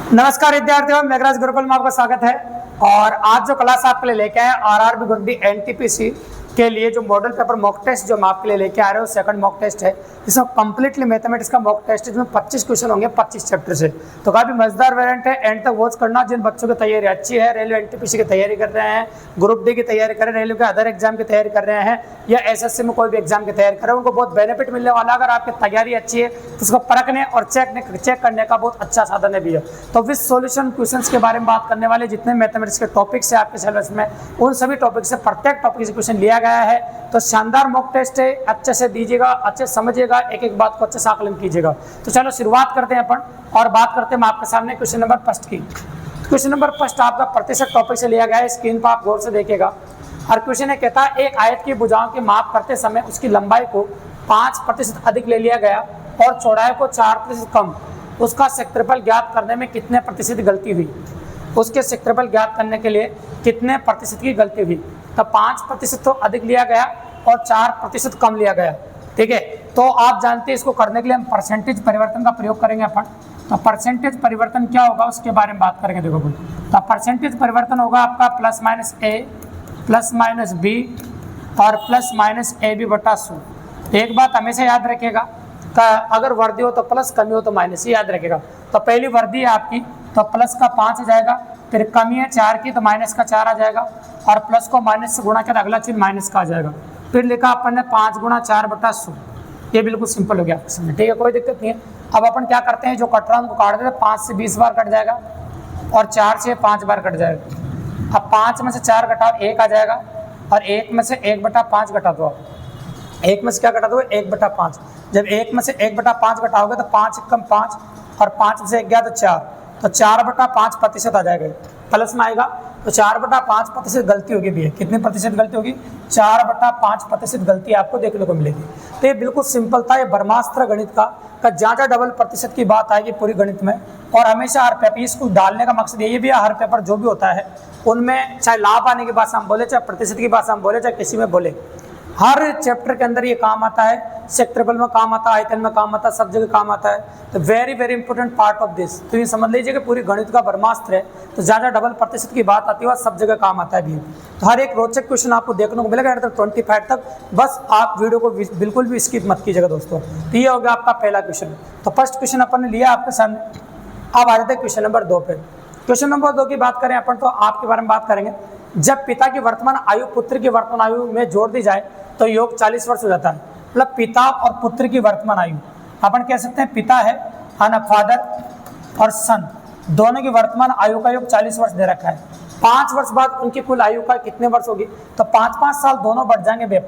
नमस्कार विद्यार्थियों, मेघराज गुरुकुल में आपका स्वागत है। और आज जो क्लास आपके लिए लेके आए आरआरबी ग्रुप डी एनटीपीसी के लिए जो मॉडल पेपर मॉक टेस्ट जो हम आपके लिए लेके आ रहे हो, सेकंड मॉक टेस्ट है। इसमें कंप्लीटली मैथमेटिक्स का मॉक टेस्ट है जिसमें 25 क्वेश्चन होंगे 25 चैप्टर से। तो काफी मजेदार वेरिएंट है, एंड तक वॉच करना। जिन बच्चों की तैयारी अच्छी है, रेलवे एनटीपीसी की तैयारी कर रहे हैं, ग्रुप डी की तैयारी कर रहे हैं, रेलवे के अदर एग्जाम की तैयारी कर रहे हैं, या एसएससी में कोई भी एग्जाम की तैयारी कर रहे हैं, उनको बहुत बेनिफिट मिलने वाला है। अगर आपकी तैयारी अच्छी है तो उसको परखने और चेक करने का बहुत अच्छा साधन है भी है। तो विद सॉल्यूशन क्वेश्चंस के बारे में बात करने वाले जितने मैथमेटिक्स के टॉपिक्स है आपके सिलेबस में, उन सभी टॉपिक से प्रत्येक टॉपिक से क्वेश्चन लिया गया है। तो शानदार मॉक टेस्ट है, अच्छे से दीजिएगा, अच्छे समझिएगा, एक एक बात को अच्छे से आकलन कीजिएगा। तो चलो शुरुआत करते हैं अपन और बात करते हैं आपके सामने क्वेश्चन नंबर फर्स्ट की। क्वेश्चन नंबर फर्स्ट आपका प्रतिशत टॉपिक से लिया गया है, स्क्रीन पर आप गौर से देखिएगा। और क्वेश्चन है, कहता है एक आयत की भुजाओं की माप करते समय उसकी लंबाई को 5% अधिक ले लिया गया और चौड़ाई को 4% कम। उसका क्षेत्रफल ज्ञात करने में कितने प्रतिशत गलती हुई? उसके क्षेत्रफल ज्ञात करने के लिए कितने प्रतिशत की गलती हुई? तो 5% तो अधिक लिया गया और 4% कम लिया गया। ठीक है, तो आप जानते हैं इसको करने के लिए हम परसेंटेज परिवर्तन का प्रयोग करेंगे अपन। तो परसेंटेज परिवर्तन क्या होगा उसके बारे में बात करेंगे। देखो, तो परसेंटेज परिवर्तन होगा आपका प्लस माइनस ए प्लस माइनस बी और प्लस माइनस ए बी बटा 100। एक बात हमेशा याद रखिएगा, अगर वर्दी हो तो प्लस, कमी हो तो माइनस, ये याद रखिएगा। तो पहली वर्दी है आपकी तो प्लस का 5 आ जाएगा, फिर कमी है 4 की तो माइनस का 4 आ जाएगा, और प्लस को माइनस से गुणा किया अगला चिन्ह माइनस का आ जाएगा। फिर लिखा अपन ने 5 गुणा 4 बटा 100। ये बिल्कुल सिंपल हो गया आपके सामने। ठीक है, कोई दिक्कत नहीं है। अब अपन क्या करते हैं, जो कट रहा है उनको काट देते हैं। 5 से 20 बार कट जाएगा और 4 से 5 बार कट जाएगा। अब 5 में से 4 घटाओ 1 आ जाएगा, और 1 में से 1/5 घटा दो। 1 में से क्या घटा दो? 1/5। जब 1 में से 1/5 घटाओगे तो 5 कम 5, और 5 से 1 गया तो 4, तो 4/5% आ जाएगा, प्लस में आएगा। तो 4/5% गलती होगी भी है। कितनी प्रतिशत गलती होगी? 4/5% गलती आपको देखने को मिलेगी। तो ये बिल्कुल सिंपल था, ये ब्रह्मास्त्र गणित का जहाँ डबल प्रतिशत की बात आएगी पूरी गणित में। और हमेशा हर पेपर इसको डालने का मकसद ये भी है, हर पेपर जो भी होता है उनमें चाहे लाभ आने की बात हम बोले, चाहे प्रतिशत की बात हम बोले, चाहे किसी में बोले, हर चैप्टर के अंदर ये काम आता है। क्षेत्रफल में काम आता है, आयतन में काम आता है, सब जगह काम आता है। तो very very important part of this. तो ये समझ लीजिए कि पूरी गणित का ब्रह्मास्त्र है। तो ज़्यादा डबल प्रतिशत की बात आती है और सब जगह काम आता है भी। तो हर एक रोचक क्वेश्चन आपको देखने को मिलेगा 25 तक। बस आप वीडियो को बिल्कुल भी स्किप मत कीजिएगा दोस्तों। तो ये हो गया आपका पहला क्वेश्चन। तो फर्स्ट क्वेश्चन अपन ने लिया आपके सामने। अब आ जाते हैं क्वेश्चन नंबर 2 पे। क्वेश्चन नंबर 2 की बात करें अपन तो आपके बारे में बात करेंगे। जब पिता की वर्तमान आयु पुत्र की वर्तमान आयु में जोड़ दी जाए तो योग 40 वर्ष हो जाता है। मतलब पिता और पुत्र की वर्तमान आयु, अपन कह सकते हैं पिता है फादर और सन, दोनों की वर्तमान आयु का योग 40 वर्ष दे रखा है। 5 वर्ष बाद उनकी कुल आयु का कितने वर्ष होगी? तो 5-5 साल दोनों बढ़ जाएंगे भैया।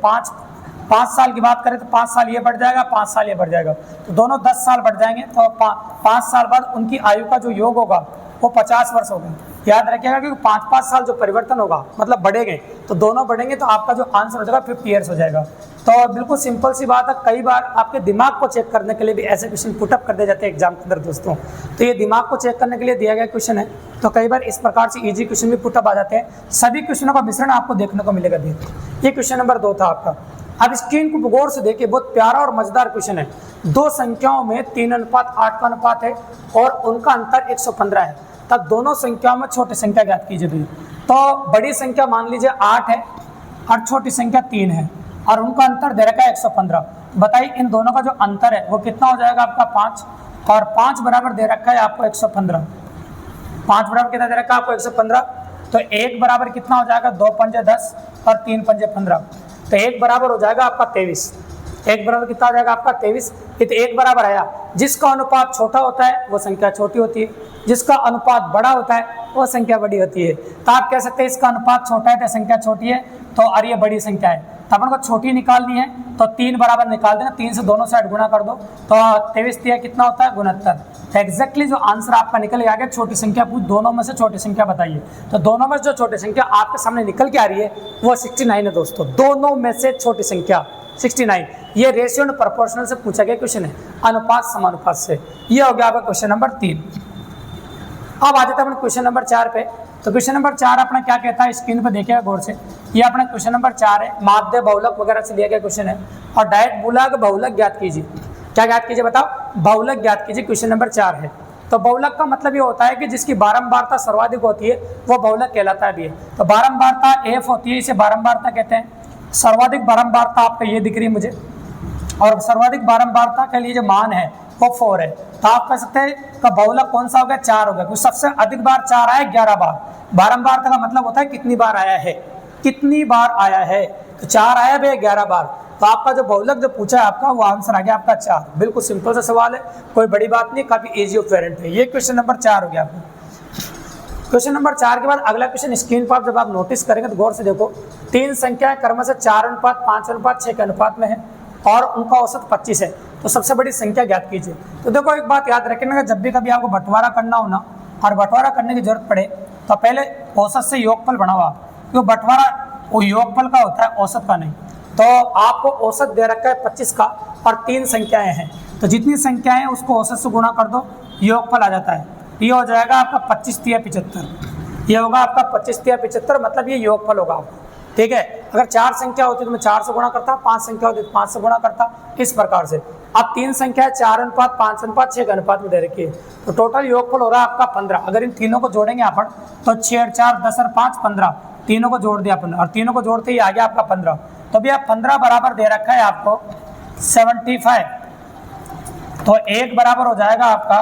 5 साल की बात करें तो 5 साल ये बढ़ जाएगा, 5 साल ये बढ़ जाएगा, तो दोनों 10 साल बढ़ जाएंगे। तो 5 साल बाद उनकी आयु का जो योग होगा वो 50 वर्ष होगा। याद रखिएगा कि 5-5 साल जो परिवर्तन होगा मतलब बढ़ेंगे, तो दोनों बढ़ेंगे, तो आपका जो आंसर हो जाएगा 50 ईयर्स हो जाएगा। तो बिल्कुल सिंपल सी बात है। कई बार आपके दिमाग को चेक करने के लिए भी ऐसे क्वेश्चन पुटअप कर दिए जाते हैं एग्जाम के अंदर दोस्तों। तो ये दिमाग को चेक करने के लिए दिया गया क्वेश्चन है। तो कई बार इस प्रकार से इजी क्वेश्चन भी पुटअप आ जाते हैं। सभी क्वेश्चनों का मिश्रण आपको देखने को मिलेगा। ये क्वेश्चन नंबर 2 था आपका। अब स्क्रीन को गौर से देखिए, बहुत प्यारा और मजेदार क्वेश्चन है। 2 संख्याओं में 3:8 का अनुपात है और उनका अंतर 115 है। तब दोनों संख्याओं में छोटी संख्या ज्ञात कीजिए भी। तो बड़ी संख्या मान लीजिए 8 है और छोटी संख्या 3 है, और उनका अंतर दे रखा है 115। बताइए इन दोनों का जो अंतर है वो कितना हो जाएगा आपका? 5, और 5 बराबर दे रखा है आपको 115। 5 बराबर कितना दे रखा है आपको? 115। तो 1 बराबर कितना हो जाएगा? 2 पंजे 10 और 3 पंजे 15। तो 1 बराबर हो जाएगा आपका 23। 1 बराबर कितना हो जाएगा आपका? 23। ये तो 1 बराबर आया। जिसका अनुपात छोटा होता है वो संख्या छोटी होती है, जिसका अनुपात बड़ा होता है वो संख्या बड़ी होती है। तो आप कह सकते हैं इसका अनुपात छोटा है तो संख्या छोटी है, तो और ये बड़ी संख्या है। तो अपन को छोटी निकालनी है तो 3 बराबर निकाल देना। 3 से दोनों साइड गुणा कर दो तो 23 कितना होता है? 69। तो एग्जैक्टली जो आंसर आपका निकल के आ गया, छोटी संख्या पूछ, दोनों में से छोटी संख्या बताइए। तो दोनों में जो छोटी संख्या आपके सामने निकल के आ रही है वो 69 है दोस्तों। दोनों में से छोटी संख्या 69। ये रेशियो एंड प्रोपोर्शनल से पूछा गया क्वेश्चन है, अनुपात समानुपात से। ये हो गया आपका क्वेश्चन नंबर 3। अब आ जाता है अपने क्वेश्चन नंबर 4 पे। तो क्वेश्चन नंबर 4 अपना क्या कहता है, स्क्रीन पर देखिएगा गौर से। ये अपना क्वेश्चन नंबर 4 है, माध्य बहुलक वगैरह से लिया गया क्वेश्चन है। और डायरेक्ट बोला कि बहुलक ज्ञात कीजिए। क्या ज्ञात कीजिए बताओ? बहुलक ज्ञात कीजिए। क्वेश्चन नंबर 4 है। तो बहुलक का मतलब ये होता है कि जिसकी बारंबारता सर्वाधिक होती है वो बहुलक कहलाता भी है। तो बारंबारता एफ होती है, इसे बारंबारता कहते हैं। सर्वाधिक बारंबारता आपका ये दिख रही है मुझे, और सर्वाधिक बारंबारता के लिए जो मान है वो 4 है। तो आप कह सकते हैं का बहुलक कौन सा हो गया, 4 हो गया, क्योंकि सबसे अधिक बार 4 आया 11 बार। बारंबारता का मतलब होता है कितनी बार आया है, कितनी बार आया है। तो 4 आया भाई 11 बार। तो आपका जो बहुलक जो पूछा है आपका वो आंसर आ गया आपका 4। बिल्कुल सिंपल सा सवाल है, कोई बड़ी बात नहीं, काफी इजी ऑपरेंट है। ये क्वेश्चन नंबर 4 हो गया आपका। क्वेश्चन नंबर 4 के बाद अगला क्वेश्चन स्क्रीन पर जब आप नोटिस करेंगे तो गौर से देखो, 3 संख्याएं क्रमशः 4:5:6 के अनुपात में है और उनका औसत 25 है। तो सबसे बड़ी संख्या ज्ञात कीजिए। तो देखो एक बात याद रखना, जब भी कभी आपको बंटवारा करना हो ना और बंटवारा करने की जरूरत पड़े तो पहले औसत से योगफल बनाओ आप, क्योंकि बंटवारा वो योगफल का होता है, औसत का नहीं। तो आपको औसत दे रखा है 25 का और 3 संख्याएं हैं, तो जितनी संख्याएं हैं उसको औसत से गुणा कर दो, योगफल आ जाता है। ये हो जाएगा आपका 25×3=75। ये होगा आपका 25×3=75, मतलब ये योगफल होगा आपका, ठीक है। अगर 4 संख्या होती तो मैं 4 से गुणा करता, 5 संख्या होती तो 5 से गुणा करता, इस प्रकार से। अब 3 संख्या है 4:5:6 के अनुपात में दे रखी है, तो टोटल योगफल हो रहा है आपका 15। अगर इन तीनों को जोड़ेंगे अपन तो 6 और 4 10 और 5 15, तीनों को जोड़ दिया अपन और तीनों को जोड़ते ही आ गया आपका 15। तो भैया 15 बराबर दे रखा है आपको 75, तो 1 बराबर हो जाएगा आपका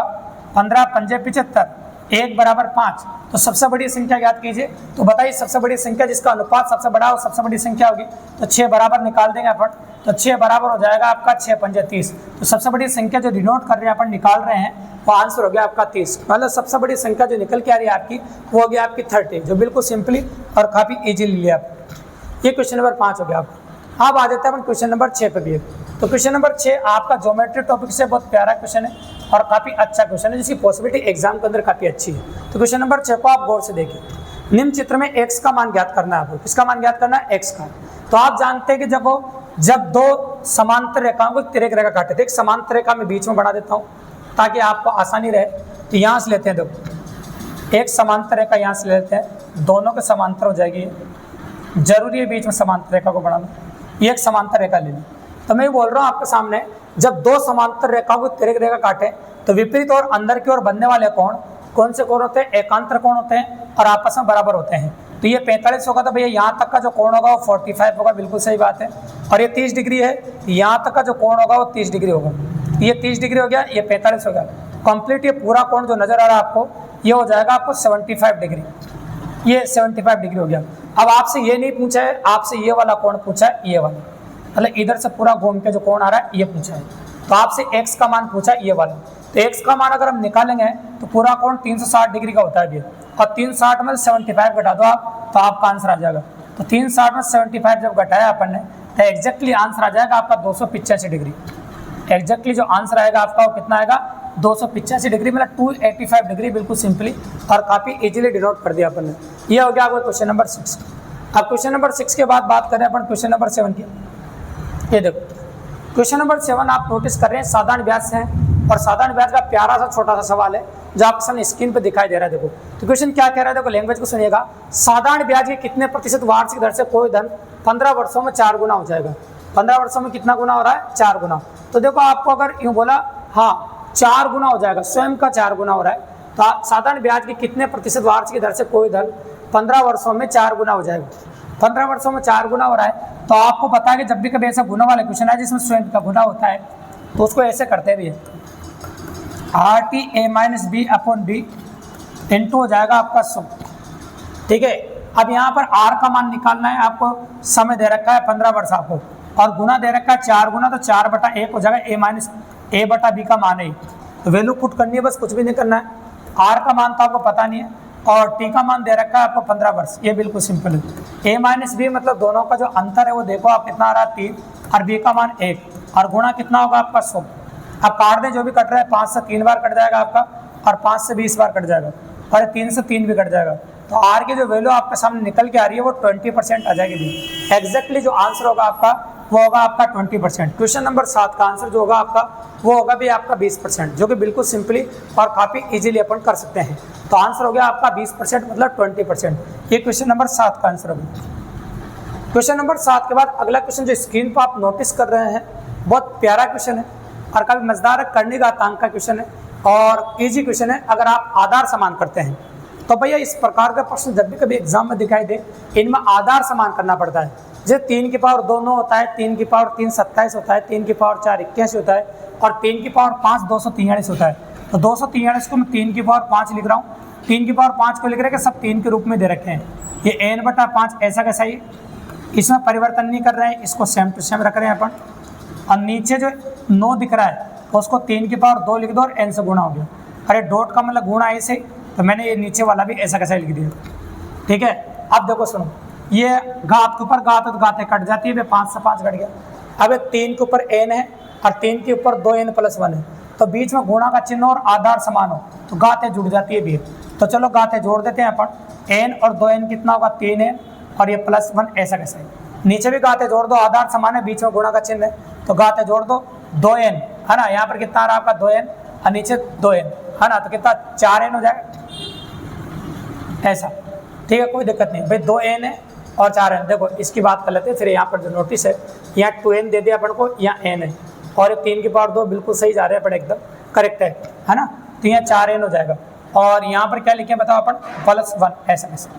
15×5=75, 1 बराबर 5। तो सबसे बड़ी संख्या ज्ञात कीजिए। तो बताइए सबसे बड़ी संख्या जिसका अनुपात सबसे बड़ा हो, सबसे बड़ी संख्या होगी। तो 6 बराबर निकाल देंगे अपन, तो 6 बराबर हो जाएगा आपका 6×5=30। तो सबसे बड़ी संख्या जो डिनोट कर रहे हैं अपन, निकाल रहे हैं, वो आंसर हो गया आपका 30। मतलब सबसे बड़ी संख्या जो निकल के आ रही है आपकी वो हो गया आपकी 30, जो बिल्कुल सिंपली और काफ़ी ईजिली लिया आप। ये क्वेश्चन नंबर 5 हो गया आपका। अब आ जाता है अपन क्वेश्चन नंबर 6 पे भी। तो क्वेश्चन नंबर 6 आपका ज्योमेट्री टॉपिक से बहुत प्यारा क्वेश्चन है और काफ़ी अच्छा क्वेश्चन है, जिसकी पॉसिबिलिटी एग्जाम के अंदर काफ़ी अच्छी है। तो क्वेश्चन नंबर 6 को आप गौर से देखिए। निम्न चित्र में x का मान ज्ञात करना है आपको। किसका मान ज्ञात करना है, x का। तो आप जानते हैं कि जब 2 समांतर रेखाओं को तिरक रेखा काटे थे, एक समांतर रेखा में बीच में बना देता हूँ ताकि आपको आसानी रहे। तो यहाँ से लेते हैं, देखो एक समांतर रेखा यहाँ से लेते हैं, दोनों के समांतर हो जाएगी। जरूरी है बीच में समांतर रेखा को बढ़ाना। ये एक समांतर रेखा ले ली। तो मैं बोल रहा हूँ आपके सामने, जब 2 समांतर रेखाओं को तिरक रेखा काटे तो विपरीत और अंदर की ओर बनने वाले कोण कौन से कोण होते हैं, एकांतर कोण होते हैं और आपस में बराबर होते हैं। तो ये 45 होगा, तो भैया यहाँ तक का जो कोण होगा वो 45 होगा, बिल्कुल सही बात है। और ये 30 डिग्री है, यहाँ तक का जो कोण होगा वो 30 डिग्री होगा। ये 30 डिग्री हो गया, ये 45 हो गया। कंप्लीट ये पूरा कोण जो नजर आ रहा है आपको, ये हो जाएगा आपको 75 डिग्री। ये 75 डिग्री हो गया। अब आपसे ये नहीं पूछा है, आपसे ये वाला कोण पूछा है, ये वाला, मतलब इधर से पूरा घूम के जो कोण आ रहा है ये पूछा है। तो आपसे x का मान पूछा है, ये वाला। तो x का मान अगर हम निकालेंगे तो पूरा कोण 360 डिग्री का होता है भैया, और 360 में 75 घटा दो आप, तो आपका आंसर आ जाएगा। तो 360 में 75 जब घटाया अपन ने तो एग्जैक्टली आंसर आ जाएगा आपका 285 डिग्री। एग्जैक्टली जो आंसर आएगा आपका वो कितना आएगा, 285 डिग्री, मतलब 285 डिग्री, बिल्कुल सिंपली और काफ़ी इजीली डिनोट कर दिया अपन ने। ये हो गया आपका क्वेश्चन नंबर 6। अब क्वेश्चन नंबर 6 के बाद बात करें अपन क्वेश्चन नंबर 7 की। ये देखो क्वेश्चन नंबर 7 आप नोटिस कर रहे हैं, साधारण ब्याज से है और साधारण ब्याज का प्यारा सा छोटा सा सवाल है जो आपके सामने स्क्रीन पर दिखाई दे रहा है। देखो तो क्वेश्चन क्या कह रहा है, देखो लैंग्वेज को सुनिएगा। साधारण ब्याज के कितने प्रतिशत वार्षिक दर से कोई धन 15 वर्षों में 4 गुना हो जाएगा। 15 वर्षों में कितना गुना हो रहा है, 4 गुना। तो देखो आपको अगर यूँ बोला, हाँ 4 गुना हो जाएगा, स्वयं का 4 गुना हो रहा है। तो साधारण ब्याज के कितने प्रतिशत वार्षिक दर से कोई धन 15 वर्षों में 4 गुना हो जाएगा। 15 वर्षों में 4 गुना हो रहा है। तो आपको पता है कि जब भी कभी ऐसा गुना वाले क्वेश्चन है जिसमें स्वयं का गुना होता है तो उसको ऐसे करते भी है, RTA-B/B इंटू हो जाएगा आपका 100, ठीक है। अब यहाँ पर R का मान निकालना है आपको, समय दे रखा है 15 वर्ष आपको, और गुना दे रखा है 4 गुना, तो 4/1 हो जाएगा, A/B का मान है। तो वैल्यू पुट करनी है, बस कुछ भी नहीं करना है। R का मान तो आपको पता नहीं है और T का मान दे रखा है आपको 15 वर्ष, ये बिल्कुल सिंपल है। A-B मतलब दोनों का जो अंतर है वो देखो आप कितना आ रहा है 3, और B का मान 1, और गुणा कितना होगा आपका 100। अब काट दें, जो भी कट रहा है 5 से 3 बार कट जाएगा आपका, और 5 से 20 बार कट जाएगा, और 3 से 3 भी कट जाएगा। तो R की जो वैल्यू आपके सामने निकल के आ रही है वो 20% आ जाएगी। एग्जैक्टली जो आंसर होगा आपका वो होगा आपका 20%। क्वेश्चन नंबर 7 का आंसर जो होगा आपका वो होगा भी आपका 20%, जो कि बिल्कुल सिंपली और काफ़ी इजीली अपन कर सकते हैं। तो आंसर हो गया आपका 20%, मतलब 20%। ये क्वेश्चन नंबर 7 का आंसर होगा। क्वेश्चन नंबर 7 के बाद अगला क्वेश्चन जो स्क्रीन पर आप नोटिस कर रहे हैं, बहुत प्यारा क्वेश्चन है और काफ़ी मजेदार करने का आतंक का क्वेश्चन है। और इजी क्वेश्चन है। अगर आप आधार समान करते हैं तो भैया इस प्रकार का प्रश्न जब भी कभी एग्जाम में दिखाई दे, इनमें आधार समान करना पड़ता है। जैसे 3 की पावर 2 9 होता है, 3 की पावर 3 27 होता है, 3 की पावर 4 81 होता है, और 3 की पावर 5 243 होता है। तो 243 को मैं 3 की पावर 5 लिख रहा हूँ, 3 की पावर 5 को लिख रहे हैं कि सब 3 के रूप में दे रखे हैं। ये n/5 ऐसा कैसा ही, इसमें परिवर्तन नहीं कर रहे हैं, इसको सेम टू सेम रख रहे हैं अपन। और नीचे जो 9 दिख रहा है तो उसको 3 की पावर 2 लिख दो और n से गुणा हो गया। अरे डॉट का मतलब गुणा ऐसे, तो मैंने ये नीचे वाला भी ऐसा कैसा लिख दिया। ठीक है, अब देखो सुनो, ये घात के ऊपर घात है तो घातें कट जाती है, 5 से 5 कट गया। अब 3 के ऊपर n है और 3 के ऊपर 2n+1 है, तो बीच में गुणा का चिन्ह और आधार समान हो तो घातें जुड़ जाती है भी। तो चलो घातें जोड़ देते हैं अपन, n और 2n कितना होगा 3n और ये +1 ऐसा कैसा है। नीचे भी घातें जोड़ दो, आधार समान है, बीच में गुणा का चिन्ह है, तो घातें जोड़ दो 2n है ना, यहाँ पर कितना आ रहा है आपका 2n और नीचे 2n है ना, तो कितना 4n हो जाएगा ऐसा। ठीक है, कोई दिक्कत नहीं भाई, 2n है और 4n। देखो इसकी बात कर लेते हैं फिर। यहाँ पर जो नोटिस है, यहाँ 2n दे दिया अपन को, यहाँ n है, और 3 की पावर 2 बिल्कुल सही जा रहे हैं अपन, एकदम करेक्ट है ना। तो यहाँ 4n हो जाएगा, और यहाँ पर क्या लिखे बताओ अपन, +1 ऐसा कैसे।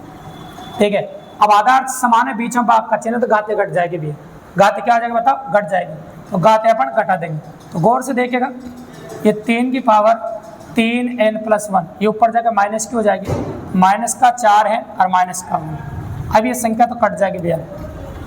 ठीक है, अब आधार समान है, बीच में बाप का चिन्ह, तो घातें घट जाएगी भी। घातें क्या आ जाएगा बताओ, घट जाएगी, तो घातें अपन घटा देंगे। तो गौर से देखिएगा, ये 3 की पावर 3n+1, ये ऊपर जाकर माइनस की हो जाएगी, माइनस का 4 है और माइनस का 1। अब ये संख्या तो कट जाएगी भैया।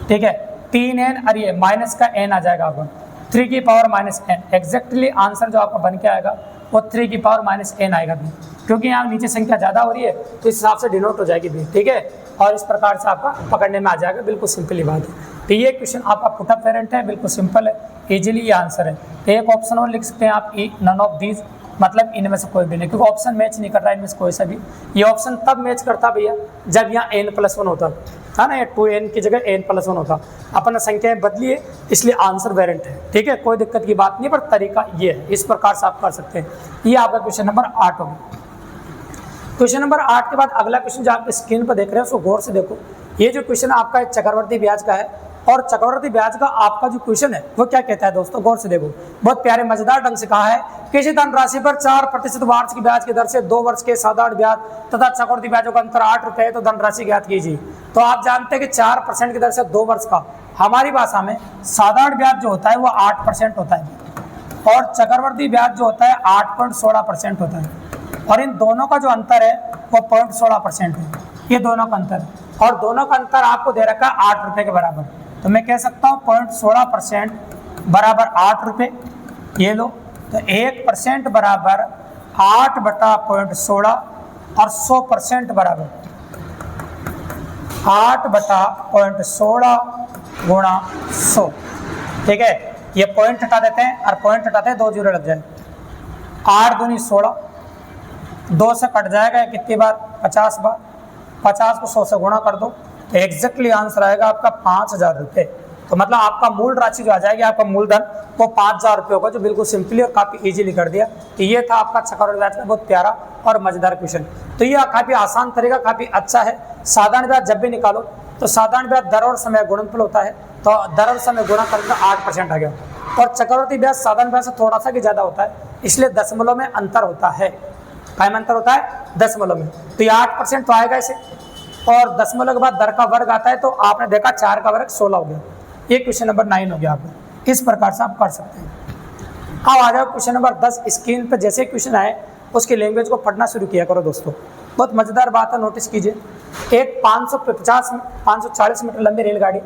ठीक है, 3n और ये माइनस का n आ जाएगा आपको, 3 की पावर -n। एग्जैक्टली आंसर जो आपका बन के आएगा वो 3 की पावर -n आएगा भी, क्योंकि यहाँ नीचे संख्या ज़्यादा हो रही है तो इस हिसाब से डिनोट हो जाएगी भी। ठीक है, और इस प्रकार से आपका पकड़ने में आ जाएगा, बिल्कुल सिंपल ही बात है। तो ये क्वेश्चन आपका पुटअप वेरिएंट है, बिल्कुल सिंपल है, इजीली ये आंसर है। तो एक ऑप्शन और लिख सकते हैं आप, नन ऑफ दीज, मतलब इनमें से कोई भी नहीं, क्योंकि ऑप्शन मैच नहीं कर रहा है इनमें से कोई सा भी। ये ऑप्शन तब मैच करता भैया जब यहाँ n+1 होता है ना, या 2n की जगह n+1 होता। अपन संख्याएं बदली है इसलिए आंसर वेरिएंट है। ठीक है, कोई दिक्कत की बात नहीं, पर तरीका ये है, इस प्रकार से आप कर सकते हैं। ये आपका क्वेश्चन नंबर 8 होगा। क्वेश्चन नंबर 8 के बाद अगला क्वेश्चन जो आप स्क्रीन पर देख रहे हैं उसको गौर से देखो। ये जो क्वेश्चन आपका चक्रवर्ती ब्याज का है, और चक्रवर्ती ब्याज का आपका जो क्वेश्चन है वो क्या कहता है दोस्तों, गौर से देखो। बहुत प्यारे मजेदार ढंग से कहा है, किसी धनराशि पर 4% वार्षिक ब्याज की दर से 2 वर्ष के साधारण ब्याज तथा चक्रवर्ती ब्याजों का अंतर 8 रुपये है, तो धनराशि ज्ञात कीजिए। तो आप जानते हैं कि 4% की दर से 2 वर्ष का, हमारी भाषा में साधारण ब्याज जो होता है वो 8% होता है, और चक्रवर्ती ब्याज जो होता है 8.16% होता है, और इन दोनों का जो अंतर है वो 0.16% है। ये दोनों का अंतर है, और दोनों का अंतर आपको दे रखा है 8 रुपये के बराबर। तो मैं कह सकता हूँ 0.16% बराबर 8 रुपये, ये लो। तो 1% बराबर 8/0.16 और 100% बराबर 8/0.16 गुणा 100। ठीक है, ये पॉइंट हटा देते हैं, और पॉइंट हटाते हैं 2 जीरो लग जाए, 8 दूनी 16, 2 से कट जाएगा कितनी बार, 50 बार, 50 को 100 से गुणा कर दो, तो एग्जैक्टली आंसर आएगा आपका 5000 रुपये। तो मतलब आपका मूल राशि जो आ जाएगी, आपका मूलधन वो 5000 रुपये होगा, जो बिल्कुल सिंपली और काफ़ी इजीली कर दिया। तो ये था आपका चक्रवर्ती ब्याज का बहुत प्यारा और मजेदार क्वेश्चन। तो ये काफ़ी आसान तरीका, काफ़ी अच्छा है। साधारण ब्याज जब भी निकालो तो साधारण ब्याज दर और समय गुणनफल होता है, तो दर और समय गुणा करके 8% आ गया, और चक्रवर्ती ब्याज साधारण ब्याज से थोड़ा सा भी ज़्यादा होता है, इसलिए दशमलव में अंतर होता है। काय में अंतर होता है, दशमलव में। तो ये 8% तो आएगा इसे, और दशमलव के बाद दर का वर्ग आता है, तो आपने देखा 4 का वर्ग 16 हो गया। ये क्वेश्चन नंबर 9 हो गया आपका। इस प्रकार से आप कर सकते हैं। अब आ जाओ क्वेश्चन नंबर 10। स्क्रीन पर जैसे क्वेश्चन आए उसकी लैंग्वेज को पढ़ना शुरू किया करो दोस्तों, बहुत मज़ेदार बात है, नोटिस कीजिए। एक 540 मीटर लंबी रेलगाड़ी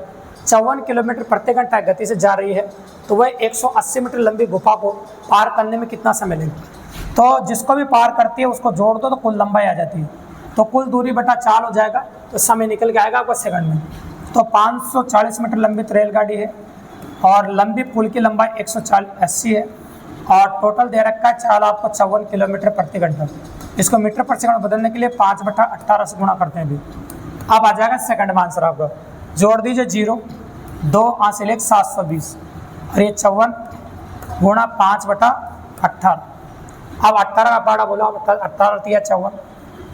54 किलोमीटर प्रति घंटा गति से जा रही है, तो वह 180 मीटर लंबी गुफा को पार करने में कितना समय लेगा। तो जिसको भी पार करती है उसको जोड़ दो तो कुल लंबाई आ जाती है, तो कुल दूरी बटा 4 हो जाएगा, तो समय निकल के आएगा आपका सेकंड में। तो 540 मीटर लंबी रेलगाड़ी है, और लंबी पुल की लंबाई 180 है, और टोटल दे रखा है चाल आपको 54 किलोमीटर प्रति घंटा। इसको मीटर पर सेकंड बदलने के लिए 5/18 से गुणा करते हैं भी। अब आ जाएगा सेकंड में आंसर आपका, जोड़ दीजिए 0, 2 हासिल 1 720, और ये 54 गुणा 5/18। अब 18 का पाड़ा बोला, 18 या 54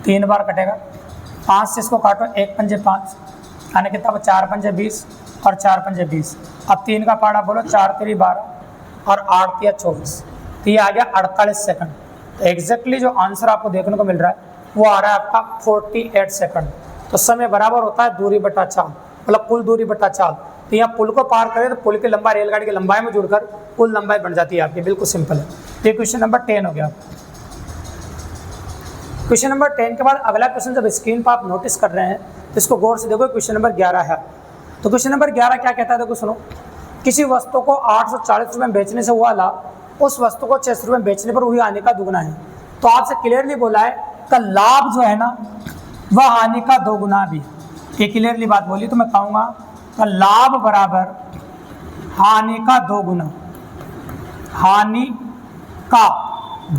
3 बार कटेगा, 5 से इसको काटो, 1 पंजे 5, यानी कितना 4 पंजे 20 और 4 पंजे 20। अब 3 का पाड़ा बोलो, 4 3 12 और 8 3 24, तो ये आ गया 48 सेकंड। तो एग्जैक्टली जो आंसर आपको देखने को मिल रहा है वो आ रहा है आपका 48 सेकंड। तो समय बराबर होता है दूरी बटा चाल, मतलब कुल दूरी बटा चाल। तो यहाँ पुल को पार करें तो पुल की लंबाई रेलगाड़ी की लंबाई में जुड़कर कुल लंबाई बन जाती है आपकी। बिल्कुल सिंपल है। ये क्वेश्चन नंबर 10 हो गया। क्वेश्चन नंबर 10 के बाद अगला क्वेश्चन जब स्क्रीन पर आप नोटिस कर रहे हैं तो इसको गौर से देखो। क्वेश्चन नंबर 11 है। तो क्वेश्चन नंबर 11 क्या कहता है, देखो सुनो। किसी वस्तु को 840 रुपये में बेचने से हुआ लाभ उस वस्तु को 600 रुपये में बेचने पर हुई हानि का दुगुना है। तो आपसे क्लियरली बोला है का लाभ जो है ना वह हानि का 2 गुना भी। ये क्लियरली बात बोली तो मैं कहूँगा का लाभ बराबर हानि का 2 गुना, हानि का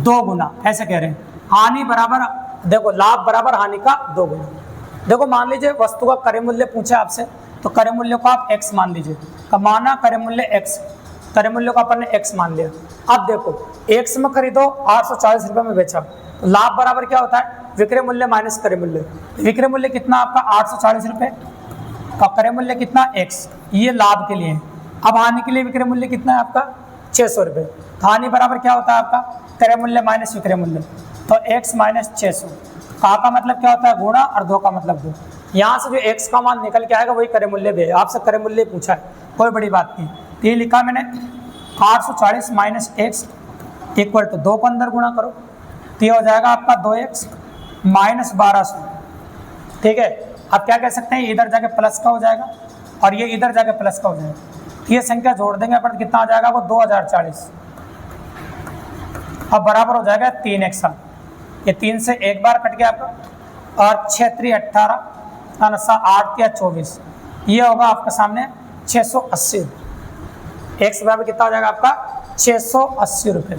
2 गुना, ऐसे कह रहे हैं। हानि बराबर, देखो लाभ बराबर हानि का 2 गुना। देखो मान लीजिए वस्तु का क्रय मूल्य पूछे आपसे, तो क्रय मूल्य को आप x मान लीजिए। कमाना क्रय मूल्य x, क्रय मूल्य को अपन ने x मान लिया। अब देखो x में खरीदो 840 रुपये में बेचा, तो लाभ बराबर क्या होता है विक्रय मूल्य माइनस क्रय मूल्य। विक्रय मूल्य कितना आपका 840 रुपये का, क्रय मूल्य कितना x, ये लाभ के लिए है। अब हानि के लिए विक्रय मूल्य कितना है आपका 600 रुपये। हानि बराबर क्या होता है आपका क्रय मूल्य माइनस विक्रय मूल्य, तो x माइनस 600। का मतलब क्या होता है गुणा और 2 का मतलब 2। यहाँ से जो x का मान निकल के आएगा वही क्रय मूल्य भी है। आपसे क्रय मूल्य पूछा है, कोई बड़ी बात नहीं। तो ये लिखा मैंने 840 माइनस x इक्वल टू 2 को अंदर गुणा करो, तो ये हो जाएगा आपका 2x माइनस 1200। ठीक है। अब क्या कह सकते हैं, इधर जाके प्लस का हो जाएगा और ये इधर जाके प्लस का हो जाएगा। तो ये संख्या जोड़ देंगे अपन, कितना आ जाएगा वो 2040। अब बराबर हो जाएगा 3x। ये 3 से एक बार कट गया आपका, और 6 3 18 8 या 24, ये होगा आपके सामने 680। x बराबर कितना हो जाएगा आपका 680 रुपये।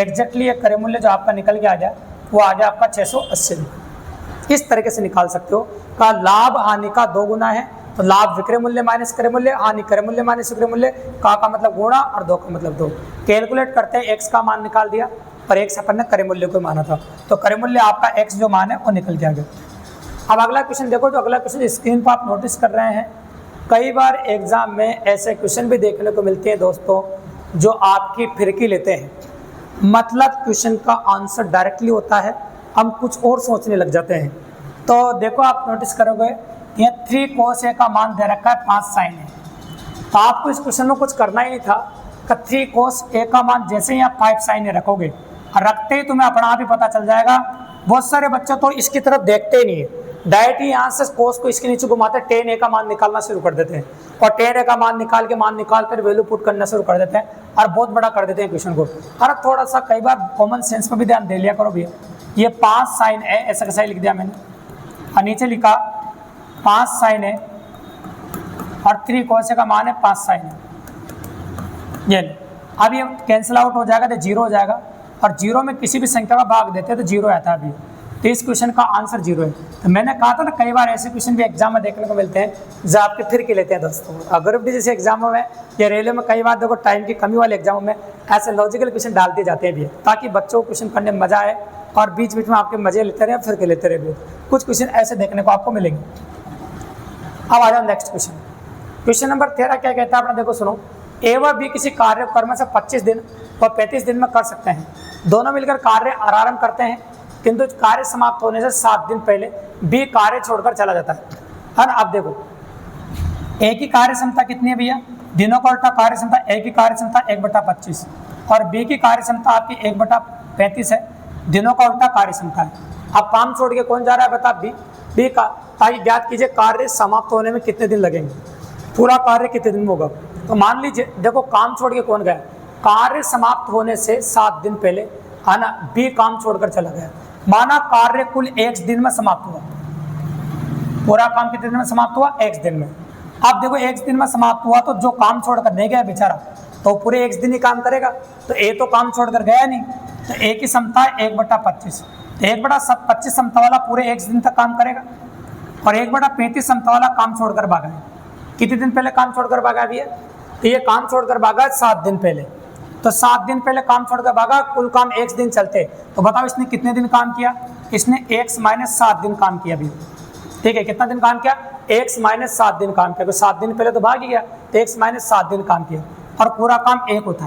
एग्जैक्टली ये क्रय मूल्य जो आपका निकल के आ जाए वो आ जाए आपका 680 रुपये। इस तरीके से निकाल सकते हो का लाभ हानि का 2 गुना है, तो लाभ विक्रय मूल्य माइनस क्रय मूल्य, हानि क्रय मूल्य माइनस विक्रय मूल्य, का मतलब गुणा और 2 का मतलब 2। कैलकुलेट करते हैं, x का मान निकाल दिया पर x अपन ने क्रय मूल्य को माना था, तो क्रय मूल्य आपका x जो मान है वो निकल के आ गया। अब अगला क्वेश्चन देखो, जो अगला क्वेश्चन स्क्रीन पर आप नोटिस कर रहे हैं, कई बार एग्जाम में ऐसे क्वेश्चन भी देखने को मिलते हैं दोस्तों जो आपकी फिरकी लेते हैं। मतलब क्वेश्चन का आंसर डायरेक्टली होता है, हम कुछ और सोचने लग जाते हैं। तो देखो आप नोटिस करोगे यहाँ 3 cos A का मान दे रखा है 5 sin A। तो आपको इस क्वेश्चन में कुछ करना ही नहीं था कि 3 cos A का मान जैसे ही आप 5 sin A रखोगे, रखते ही तुम्हें अपना आप ही पता चल जाएगा। बहुत सारे बच्चे तो इसकी तरफ देखते ही नहीं है, डायरेक्ट ही यहाँ से कोस को इसके नीचे घुमाते 10 A का मान निकालना शुरू कर देते हैं, और 10 A का मान निकाल कर वैल्यू पुट करना शुरू कर देते हैं और बहुत बड़ा कर देते हैं क्वेश्चन को। अरे थोड़ा सा कई बार कॉमन सेंस पर भी ध्यान दे लिया करो भैया। ये 5 sin A ऐसा कैसा लिख दिया मैंने, और नीचे लिखा 5 sin A और 3 cos A का मान है 5 sin A। ये अब ये कैंसिल आउट हो जाएगा तो 0 हो जाएगा, और 0 में किसी भी संख्या का भाग देते हैं तो 0 आता है अभी। तो इस क्वेश्चन का आंसर 0 है। तो मैंने कहा था ना कई बार ऐसे क्वेश्चन भी एग्जाम में देखने को मिलते हैं जो आपके फिर के लेते हैं दोस्तों। अगर भी जैसे एग्जामों में या रेलवे में कई बार देखो टाइम की कमी वाले एग्जामों में ऐसे लॉजिकल क्वेश्चन डाल दिए जाते हैं भी, ताकि बच्चों को क्वेश्चन पढ़ने में मजा आए और बीच बीच में आपके मजे लेते रहे फिर के लेते रहे भी। कुछ क्वेश्चन ऐसे देखने को आपको मिलेंगे। अब आ जाओ नेक्स्ट क्वेश्चन। क्वेश्चन नंबर 13 क्या कहता है अपना, देखो सुनो। ए व बी किसी कार्य कर्म से 25 दिन और 35 दिन में कर सकते हैं। दोनों मिलकर कार्य आरंभ करते हैं, किंतु कार्य समाप्त होने से 7 दिन पहले बी कार्य छोड़कर चला जाता है ना। अब देखो ए की कार्य क्षमता कितनी है भैया, दिनों का उल्टा कार्य क्षमता, ए की कार्य क्षमता 1/25 और बी की कार्य क्षमता आपकी 1/35 है, दिनों का उल्टा कार्य क्षमता है। अब काम छोड़ के कौन जा रहा है बता, बी का। ताकि ज्ञात कीजिए कार्य समाप्त होने में कितने दिन लगेंगे, पूरा कार्य कितने दिन में होगा। तो मान लीजिए देखो काम छोड़ के कौन गया, कार्य समाप्त होने से 7 दिन पहले है ना बी काम छोड़कर चला गया। माना कार्य कुल 1 दिन में समाप्त हुआ, पूरा काम कितने दिन में समाप्त हुआ, 1 दिन में। अब देखो 1 दिन में समाप्त हुआ तो जो काम छोड़कर नहीं गया बेचारा तो पूरे 1 दिन ही काम करेगा, तो ए तो काम छोड़कर गया नहीं, तो ए की क्षमता है 1/25, 1/25 क्षमता वाला पूरे 1 दिन तक काम करेगा, और 1/35 क्षमता वाला काम छोड़कर भागा है। कितने दिन पहले काम छोड़कर भागा भी है, तो ये काम छोड़कर भागा 7 दिन पहले। तो 7 दिन पहले काम छोड़कर भागा, कुल काम 1 दिन चलते, तो बताओ इसने कितने दिन काम किया, इसने x - 7 दिन काम किया भी। ठीक है, कितना दिन काम किया, x - 7 दिन काम किया। तो 7 दिन पहले तो भाग ही गया, तो x - 7 दिन काम किया, और पूरा काम 1 होता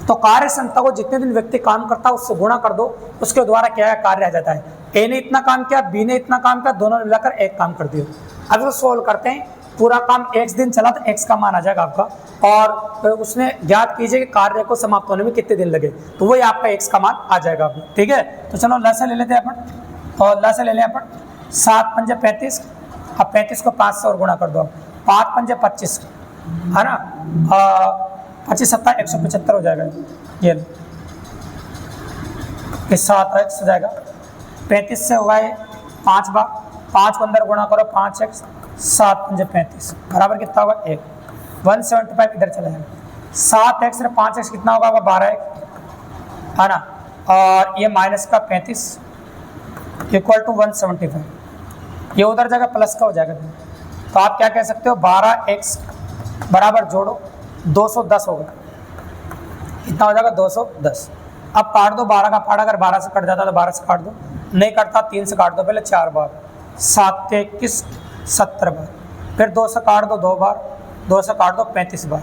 तो कार्य क्षमता को जितने दिन व्यक्ति काम करता है उससे गुणा कर दो, उसके द्वारा क्या कार्य आ जाता है। ए ने इतना काम किया, बी ने इतना काम किया, दोनों ने मिलाकर एक काम कर दिया। अब इसको सोल्व करते हैं, पूरा काम x दिन चला तो x का मान आ जाएगा आपका, और उसने ज्ञात कीजिए कि कार्य को समाप्त होने में कितने दिन लगे, तो वही आपका x का मान आ जाएगा आपको। ठीक है, तो चलो लसा ले लेते हैं अपन, और लसा ले लें अपन 7 पंजे 35, अब 35 को 5 से और गुणा कर दो, 5 पंजे 25 है ना, 25 7 175 हो जाएगा। ये 7x हो जाएगा, 35 से होगा ये 5 बार, 5 को अंदर गुणा करो 5x, 7 पंजे 35 बराबर कितना होगा 1, 175 इधर चला जाएगा। 7x और 5x कितना होगा 12x है ना, और ये माइनस का 35 इक्वल टू 175, ये उधर जाएगा प्लस का हो जाएगा। तो आप क्या कह सकते हो 12x बराबर जोड़ो 210 होगा, कितना हो जाएगा 210। अब काट दो 12 का पाड़ा, अगर 12 से कट जाता तो 12 से काट दो, नहीं कटता 3 से काट दो, पहले 4 बार, 7 21 70 बार, फिर 2 से काट दो 2 बार, 2 से काट दो 35 बार।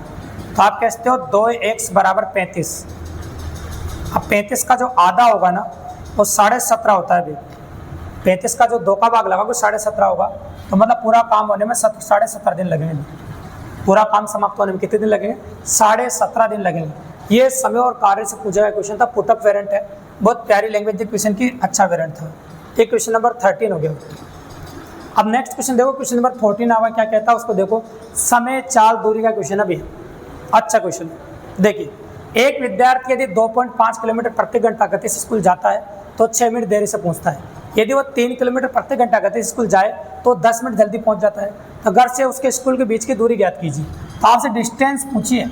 तो आप कहते हो 2x बराबर 35। अब 35 का जो आधा होगा ना वो 17.5 होता है अभी, 35 का जो 2 का भाग लगा वो 17.5 होगा, तो मतलब पूरा काम होने में 17.5 दिन लगेंगे। पूरा काम समाप्त होने में कितने दिन लगेंगे 17.5 दिन लगेंगे। ये समय और कार्य से पूछा गया क्वेश्चन था, पुटअप वेरिएंट है, बहुत प्यारी लैंग्वेज थी क्वेश्चन की, अच्छा वेरिएंट था। ये क्वेश्चन नंबर 13 हो गया। अब नेक्स्ट क्वेश्चन देखो, क्वेश्चन नंबर 14 आवा क्या कहता है उसको देखो, समय चाल दूरी का क्वेश्चन अभी, अच्छा क्वेश्चन देखिए। एक विद्यार्थी यदि 2.5 किलोमीटर प्रति घंटा गति से स्कूल जाता है तो 6 मिनट देरी से पहुंचता है। यदि वो 3 किलोमीटर प्रति घंटा गति से स्कूल जाए तो 10 मिनट जल्दी पहुंच जाता है। तो घर से उसके स्कूल के बीच की दूरी ज्ञात कीजिए। तो आपसे डिस्टेंस पूछिए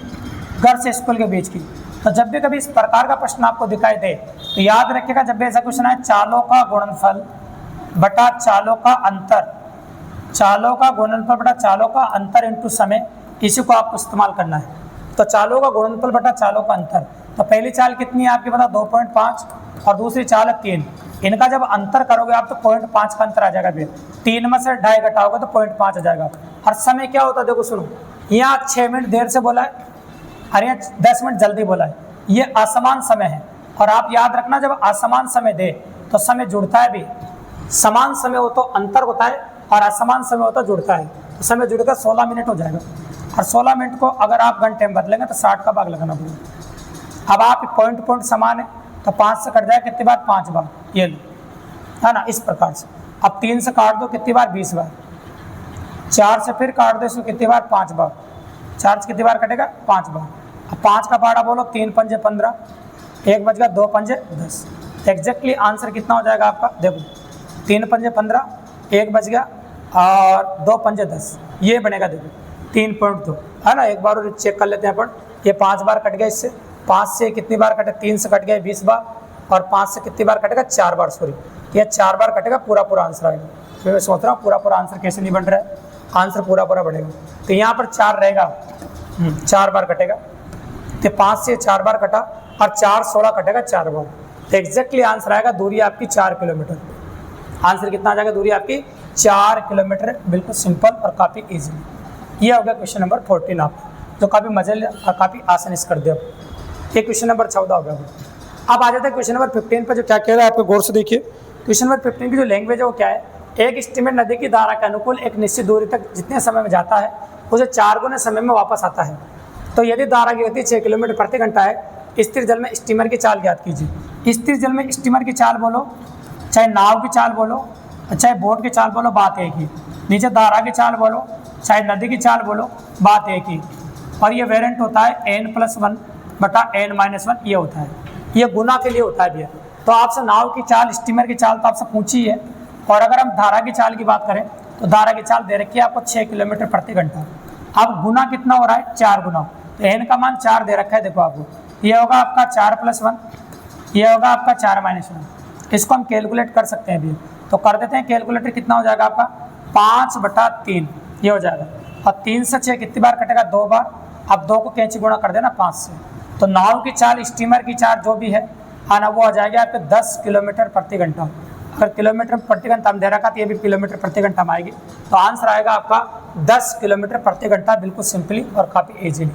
घर से स्कूल के बीच की। तो जब भी कभी इस प्रकार का प्रश्न आपको दिखाई दे तो याद रखिएगा, जब भी ऐसा क्वेश्चन आए चालों का गुणनफल बटा चालों का अंतर, चालों का गुणनफल बटा चालों का अंतर इनटू समय, इसी को आपको इस्तेमाल करना है। तो चालों का गुणनफल बटा चालों का अंतर, तो पहली चाल कितनी है आपके पता 2.5 और दूसरी चाल है 3। इनका जब अंतर करोगे आप तो 0.5 का अंतर आ जाएगा, फिर 3 में से 2.5 घटाओगे तो 0.5 आ जाएगा। और समय क्या होता है देखो सुनो, यहाँ 6 मिनट देर से बोला है और यहाँ 10 मिनट जल्दी बोला है, ये असमान समय है। और आप याद रखना जब असमान समय दे तो समय जुड़ता है भी, समान समय हो तो अंतर होता है और असमान समय होता जुड़ता है। तो समय जुड़कर 16 मिनट हो जाएगा, और 16 मिनट को अगर आप घंटे में बदलेंगे तो 60 का भाग लगाना पड़ेगा। अब आप पॉइंट समान है तो 5 से कट जाए कितनी बार 5 बार, ये लो है ना, इस प्रकार से। अब 3 से काट दो कितनी बार 20 बार, 4 से फिर काट दो इसको कितनी बार 5 बार, 4 से कितनी बार कटेगा 5 बार। अब 5 का पाड़ा बोलो, 3 पंजे 15, 1 बच गया, 2 पंजे 10। एग्जैक्टली आंसर कितना हो जाएगा आपका देखो, 3 पंजे 15, 1 बच गया और 2 पंजे 10, ये बनेगा देखो 3.2 है ना। एक बार और चेक कर लेते हैं अपन, ये 5 बार कट गया, इससे 5 से कितनी बार कटे 3 से कट गया 20 बार, और 5 से कितनी बार कटेगा 4 बार, सॉरी ये 4 बार कटेगा, पूरा आंसर आएगा। फिर मैं सोच रहा हूँ पूरा आंसर कैसे नहीं बन रहा है, आंसर पूरा बनेगा। तो यहाँ पर 4 रहेगा, 4 बार कटेगा, तो 5 से 4 बार कटा और 4 16 कटेगा 4 बार, तो एग्जैक्टली आंसर आएगा दूरी आपकी 4 किलोमीटर। आंसर कितना आ जाएगा दूरी आपकी 4 किलोमीटर, बिल्कुल सिंपल और काफ़ी ईजी। ये हो गया क्वेश्चन नंबर 14 आपका, जो काफ़ी मजे और काफ़ी आसानी से कर दिया। ये क्वेश्चन नंबर 14 हो गया। अब आ जाता है क्वेश्चन नंबर 15 पर, जो क्या कह रहा है आपको गौर से देखिए। क्वेश्चन नंबर 15 की जो लैंग्वेज है वो क्या है, एक स्टीमर नदी की धारा के अनुकूल एक निश्चित दूरी तक जितने समय में जाता है उसे 4 गुने समय में वापस आता है। तो यदि धारा की गति 6 किलोमीटर प्रति घंटा है, स्थिर जल में स्टीमर की चाल ज्ञात कीजिए। स्थिर जल में स्टीमर की चाल बोलो, चाहे नाव की चाल बोलो, चाहे बोट की चाल बोलो, बात एक ही। नीचे धारा की चाल बोलो, चाहे नदी की चाल बोलो, बात एक ही। और ये वेरिएंट होता है n+1 बटा n-1, ये होता है, ये गुना के लिए होता है भैया। तो आपसे नाव की चाल, स्टीमर की चाल तो आपसे पूछी है, और अगर हम धारा की चाल की बात करें तो धारा की चाल दे रखी है आपको 6 किलोमीटर प्रति घंटा। अब गुना कितना हो रहा है 4 गुना, तो n का मान 4 दे रखा है देखो आपको, ये होगा आपका 4+1, ये होगा आपका 4-1। इसको हम कैलकुलेट कर सकते हैं अभी, तो कर देते हैं कैलकुलेटर, कितना हो जाएगा आपका 5/3, ये हो जाएगा। और 3 से 6 कितनी बार कटेगा 2 बार। अब 2 को कैंची गुणा कर देना 5 से, तो नाव की चाल, स्टीमर की चाल जो भी है आना, वो आ जाएगा आपके 10 किलोमीटर प्रति घंटा। अगर किलोमीटर प्रति घंटा हम दे रखा तो ये भी किलोमीटर प्रति घंटा में आएगी। तो आंसर आएगा आपका 10 किलोमीटर प्रति घंटा, बिल्कुल सिंपली और काफ़ी ईजीली।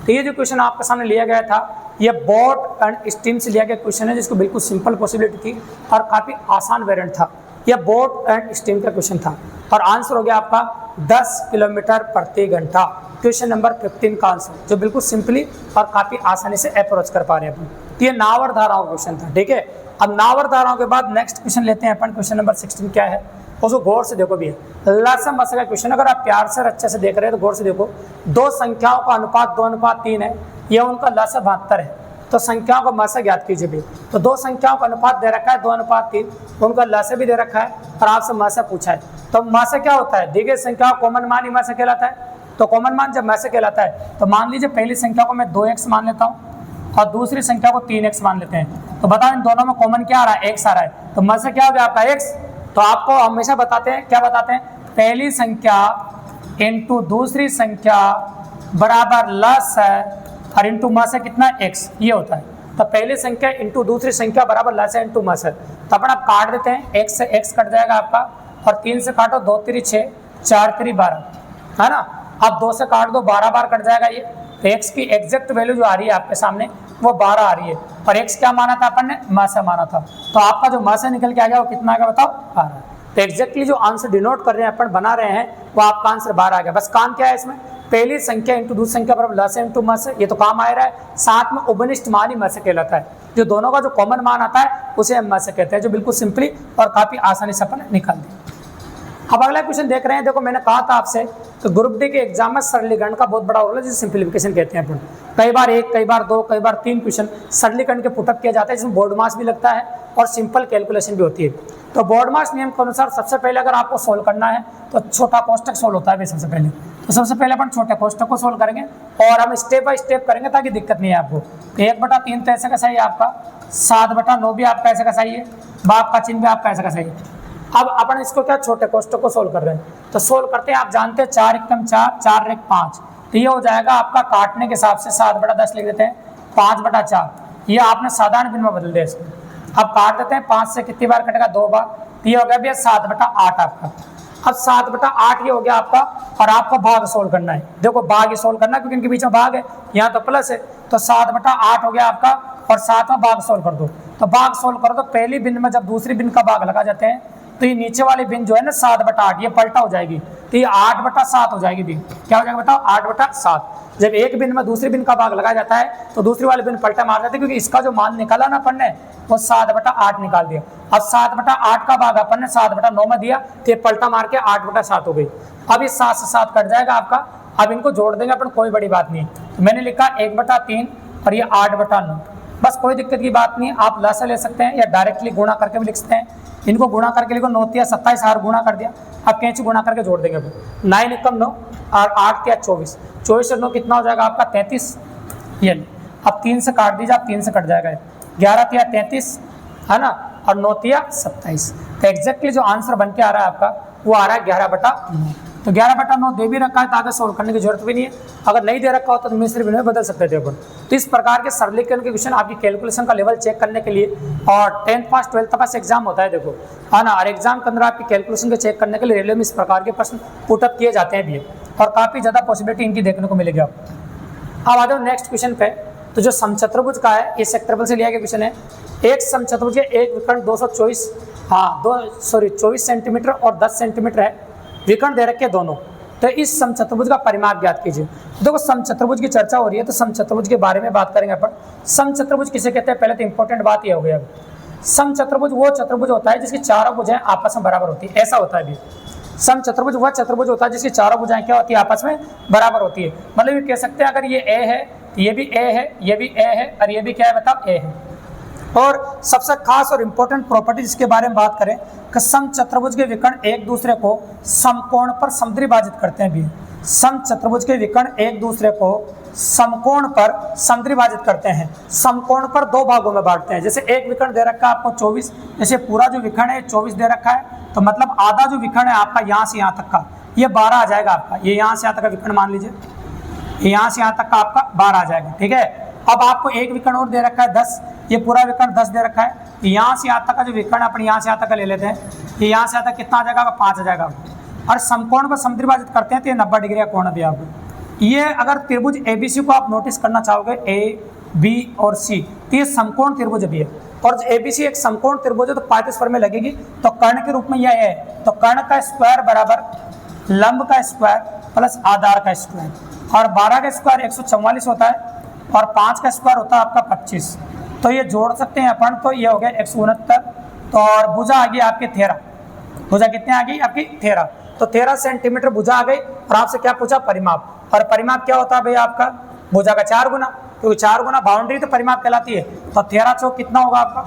तो ये जो क्वेश्चन आपके सामने लिया गया था ये बोट एंड स्टीम से लिया गया क्वेश्चन है, जिसको बिल्कुल सिंपल पॉसिबिलिटी थी और काफ़ी आसान वेरिएंट था। यह बोट एंड स्टीम का क्वेश्चन था और आंसर हो गया आपका 10 किलोमीटर प्रति घंटा। क्वेश्चन नंबर 15 का आंसर, जो बिल्कुल सिंपली और काफ़ी आसानी से अप्रोच कर पा रहे हैं अपन। तो ये नावर धाराओं का क्वेश्चन था, ठीक है। अब नावर धाराओं के बाद नेक्स्ट क्वेश्चन लेते हैं अपन। क्वेश्चन नंबर 16 क्या है उसको गौर से देखो भी, लसम मसा का क्वेश्चन। अगर आप प्यार से अच्छे से देख रहे हैं तो गौर से देखो, दो संख्याओं का अनुपात 2:3 है, यह उनका लस 72 है। तो संख्याओं का मसा ज्ञात कीजिए भी। तो दो संख्याओं का अनुपात दे रखा है 2:3, उनका लस भी दे रखा है और आपसे मसा पूछा है। तो मसा क्या होता है, दी गई संख्या कॉमन मान ही मसा कहलाता है। तो कॉमन मान जब मसा कहलाता है तो मान लीजिए पहली संख्या को मैं 2x मान लेता हूँ और दूसरी संख्या को 3x मान लेते हैं। तो बताओ इन दोनों में कॉमन क्या आ रहा है, x आ रहा है। तो मसा क्या हो गया आपका x। तो आपको हमेशा बताते हैं, क्या बताते हैं, पहली संख्या इंटू दूसरी संख्या बराबर लस है और इंटू मस है कितना x, ये होता है। तो पहली संख्या इंटू दूसरी संख्या बराबर लस है इंटू मस है। तो अपन आप काट देते हैं, x से x कट जाएगा आपका और 3 से काटो 2 3 6 4 3 12, है ना। अब 2 से काट दो 12 बार कट जाएगा ये। तो x की एग्जैक्ट वैल्यू जो आ रही है आपके सामने वो 12 आ रही है और x क्या माना था अपन ने, मासा माना था। तो आपका जो मासा निकल के आ गया वो कितना आ गया बताओ, 12। तो एग्जैक्टली जो आंसर डिनोट कर रहे हैं अपन बना रहे हैं वो आपका आंसर 12 आ गया। बस काम क्या है इसमें, पहली संख्या इंटू दूसरी संख्या बराबर लस इंटू मस, ये तो काम आ रहा है। साथ में उपनिष्ठ मान ही मस कहलाता है, जो दोनों का जो कॉमन मान आता है उसे हम मस कहते हैं, जो बिल्कुल सिंपली और काफी आसानी से अपन निकाल दें। अब अगला क्वेश्चन देख रहे हैं। देखो मैंने कहा था आपसे तो ग्रुप डी के एग्जाम में सरलीकरण का बहुत बड़ा रोल है, जिसे सिंप्लीफिकेशन कहते हैं अपन। कई बार 1, कई बार 2, कई बार 3 क्वेश्चन सरलीकरण के पुटअप किया जाता है, जिसमें बोर्ड मास भी लगता है और सिंपल कैलकुलेशन भी होती है। तो बोर्ड मास नियम के अनुसार सबसे पहले अगर आपको सोल्व करना है तो छोटा कोष्टक सोल्व होता है सबसे पहले। तो सबसे पहले अपन छोटे कोष्टक को सोल्व करेंगे और हम स्टेप बाय स्टेप करेंगे ताकि दिक्कत नहीं है आपको। 1/3 तो ऐसे का सही है आपका, 7/9 भी आपका ऐसे का सही है, बाप का चिन्ह भी आपका ऐसे का सही है। अब अपन इसको क्या छोटे कोष्टक को सोल्व कर रहे हैं। तो सोल्व करते हैं, आप जानते हैं 4 × 4 4 × 5, तो ये हो जाएगा आपका काटने के हिसाब से 7/10 लिख देते हैं, 5/4। ये आपने साधारण भिन्न में बदल दिया इसको। अब काट देते हैं, 5 से कितनी बार कटेगा, 2 बार। तो ये हो गया भैया 7/8 आपका। अब 7/8 ये हो गया आपका और आपको भाग सोल्व करना है। देखो भाग ही सोल्व करना है क्योंकि इनके बीच में भाग है, यहाँ तो प्लस है। तो 7/8 हो गया आपका और 7 में भाग सोल्व कर दो। तो भाग सोल्व करो तो पहली भिन्न में जब दूसरी भिन्न का भाग लगा जाते हैं तो ये नीचे वाली भिन्न जो है ना 7/8 ये पलटा हो जाएगी, तो ये 8/7 हो जाएगी भिन्न। क्या हो जाएगा बताओ, 8/7। जब एक भिन्न में दूसरी भिन्न का भाग लगाया जाता है तो दूसरी वाली भिन्न पलटा मार जाती है, क्योंकि इसका जो मान निकाला ना अपन ने वो 7/8 निकाल दिया। अब 7/8 का भाग अपन ने 7/9 में दिया तो ये पलटा मार के 8/7 हो गई। अब ये 7 से 7 कट जाएगा आपका। अब इनको जोड़ देंगे अपन, कोई बड़ी बात नहीं। तो मैंने लिखा 1/3 और ये 8/9, बस कोई दिक्कत की बात नहीं। आप लसा ले सकते हैं या डायरेक्टली गुणा करके भी लिख सकते हैं। इनको गुणा करके लिखो, 9 × 27 हार गुणा कर दिया। अब कैंची गुणा करके जोड़ देंगे। 9 एकम 9 और 8 × 24, 24 से 9 कितना हो जाएगा आपका 33। ये अब 3 से काट दीजिए, आप 3 से कट जाएगा। 11 × 33 है ना, और 9 × 27। तो एग्जैक्टली जो आंसर बन के आ रहा है आपका वो आ रहा है 11/9। तो 11/9 दे भी रखा है तो आगे सोल्व करने की जरूरत भी नहीं है। अगर नहीं दे रखा होता तो मिश्र भिन्न में बदल सकते थे अपन। तो इस प्रकार के सरलीकरण के क्वेश्चन आपकी कैलकुलेशन का लेवल चेक करने के लिए, और 10th पास 12th पास एग्जाम होता है देखो, है ना। और एग्जाम के अंदर आपकी कैलकुलेशन को चेक करने के लिए रेलवे में इस प्रकार के प्रश्न पुटअप किए जाते हैं भी, और काफ़ी ज़्यादा पॉसिबिलिटी इनकी देखने को मिलेगी आपको। अब आ जाओ नेक्स्ट क्वेश्चन पे। तो जो समचतुर्भुज का है ये सेक्टरबल से लिया गया क्वेश्चन है। एक समचतुर्भुज के एक विकर्ण 24 सेंटीमीटर और 10 सेंटीमीटर है, विकर्ण दे रखे दोनों। तो इस समचतुर्भुज का परिमाप ज्ञात कीजिए। देखो समचतुर्भुज की चर्चा हो रही है तो समचतुर्भुज के बारे में बात करेंगे अपन। समचतुर्भुज किसे कहते हैं, पहले तो इंपॉर्टेंट बात ये हो गया। समचतुर्भुज वो चतुर्भुज होता है जिसकी चारों भुजाएं आपस में बराबर होती है, ऐसा होता है भी। समचतुर्भुज वह चतुर्भुज होता है जिसकी चारों भुजाएं क्या होती है, आपस में बराबर होती है। मतलब ये कह सकते हैं अगर ये ए है, ये भी ए है, ये भी ए है और ये भी क्या है बताओ, ए है। और सबसे खास और इम्पोर्टेंट प्रॉपर्टी जिसके बारे में बात करें कि समचतुर्भुज के विकर्ण एक दूसरे को समकोण पर समद्विभाजित करते हैं भी। समचतुर्भुज के विकर्ण एक दूसरे को समकोण पर समद्विभाजित करते हैं, समकोण पर दो भागों में बांटते हैं। जैसे एक विकर्ण दे रखा है आपको 24, जैसे पूरा जो विकर्ण है 24 दे रखा है, तो मतलब आधा जो विकर्ण है आपका यहाँ से यहाँ तक का ये 12 आ जाएगा आपका। ये यहाँ से यहाँ तक का विकर्ण मान लीजिए, यहाँ से यहाँ तक का आपका 12 आ जाएगा, ठीक है। अब आपको एक विकर्ण और दे रखा है 10, ये पूरा विकर्ण 10 दे रखा है। यहाँ से यहाँ तक का जो विकर्ण अपन यहाँ से यहाँ तक का ले लेते हैं, ये यहाँ से यहाँ तक कितना आ जाएगा, 5 आ जाएगा। और समकोण पर समद्विभाजित करते हैं तो ये 90 डिग्री का कोण दिया आपको। ये अगर त्रिभुज एबीसी को आप नोटिस करना चाहोगे, ए बी और सी, तो ये समकोण त्रिभुज भी है, और एबीसी एक समकोण त्रिभुज है तो पाइथागोरस में लगेगी, तो कर्ण के रूप में यह है, तो कर्ण का स्क्वायर बराबर लंब का स्क्वायर प्लस आधार का स्क्वायर, और 12 का स्क्वायर 144 होता है, और 5 का स्क्वायर होता है आपका 25, तो ये जोड़ सकते हैं अपन, तो ये हो गया 169, तो और भुजा आ गई आपकी 13, भुजा कितने आ गई आपकी 13, तो 13 सेंटीमीटर भुजा आ गई, और आपसे क्या पूछा परिमाप, और परिमाप क्या होता है भाई आपका भुजा का 4 गुना, क्योंकि 4 गुना बाउंड्री तो परिमाप कहलाती है, तो 13 चौक कितना होगा आपका,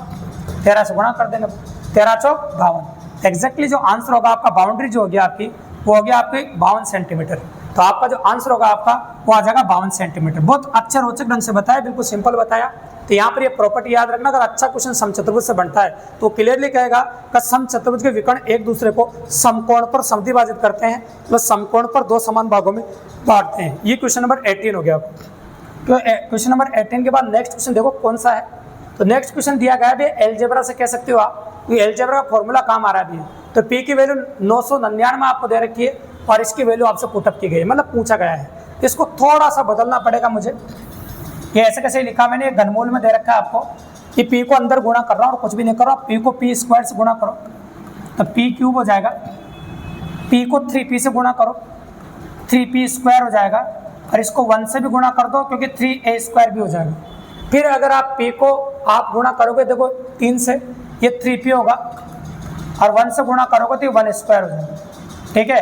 13 से गुणा कर देंगे, 13 चौक 52, एग्जैक्टली जो आंसर होगा आपका बाउंड्री जो होगी आपकी वो होगी आपकी 52 सेंटीमीटर, तो आपका जो आंसर होगा आपका वो आ जाएगा 52 सेंटीमीटर। बहुत अच्छा रोचक ढंग से बताया, बिल्कुल सिंपल बताया। तो यहाँ पर ये प्रॉपर्टी याद रखना, अगर अच्छा क्वेश्चन समचतुर्भुज से बनता है तो क्लियरली कहेगा कि समचतुर्भुज के विकर्ण एक दूसरे को समकोण पर समद्विभाजित करते हैं, तो समकोण पर दो समान भागों में बांटते हैं। ये क्वेश्चन नंबर 18 हो गया। तो क्वेश्चन नंबर 18 के बाद नेक्स्ट क्वेश्चन देखो कौन सा है, तो नेक्स्ट क्वेश्चन दिया गया है एलजेब्रा से कह सकते हो आप, ये एलजेब्रा का फॉर्मूला काम आ रहा है। तो पी की वैल्यू 999 आपको दे रखी है, और इसकी वैल्यू आपसे पुटअप की गई है, मतलब पूछा गया है, इसको थोड़ा सा बदलना पड़ेगा मुझे। ये ऐसे कैसे लिखा मैंने, घनमूल में दे रखा है आपको कि पी को अंदर गुणा कर रहा हूँ और कुछ भी नहीं कर रहा हूँ, पी को पी स्क्वायर से गुणा करो तो पी क्यूब हो जाएगा, पी को 3p से गुणा करो 3p स्क्वायर हो जाएगा, और इसको 1 से भी गुणा कर दो क्योंकि 3a स्क्वायर भी हो जाएगा। फिर अगर आप p को आप गुणा करोगे देखो 3 से, ये 3p होगा, और 1 से गुणा करोगे तो ये 1 स्क्वायर हो जाएगा। ठीक है,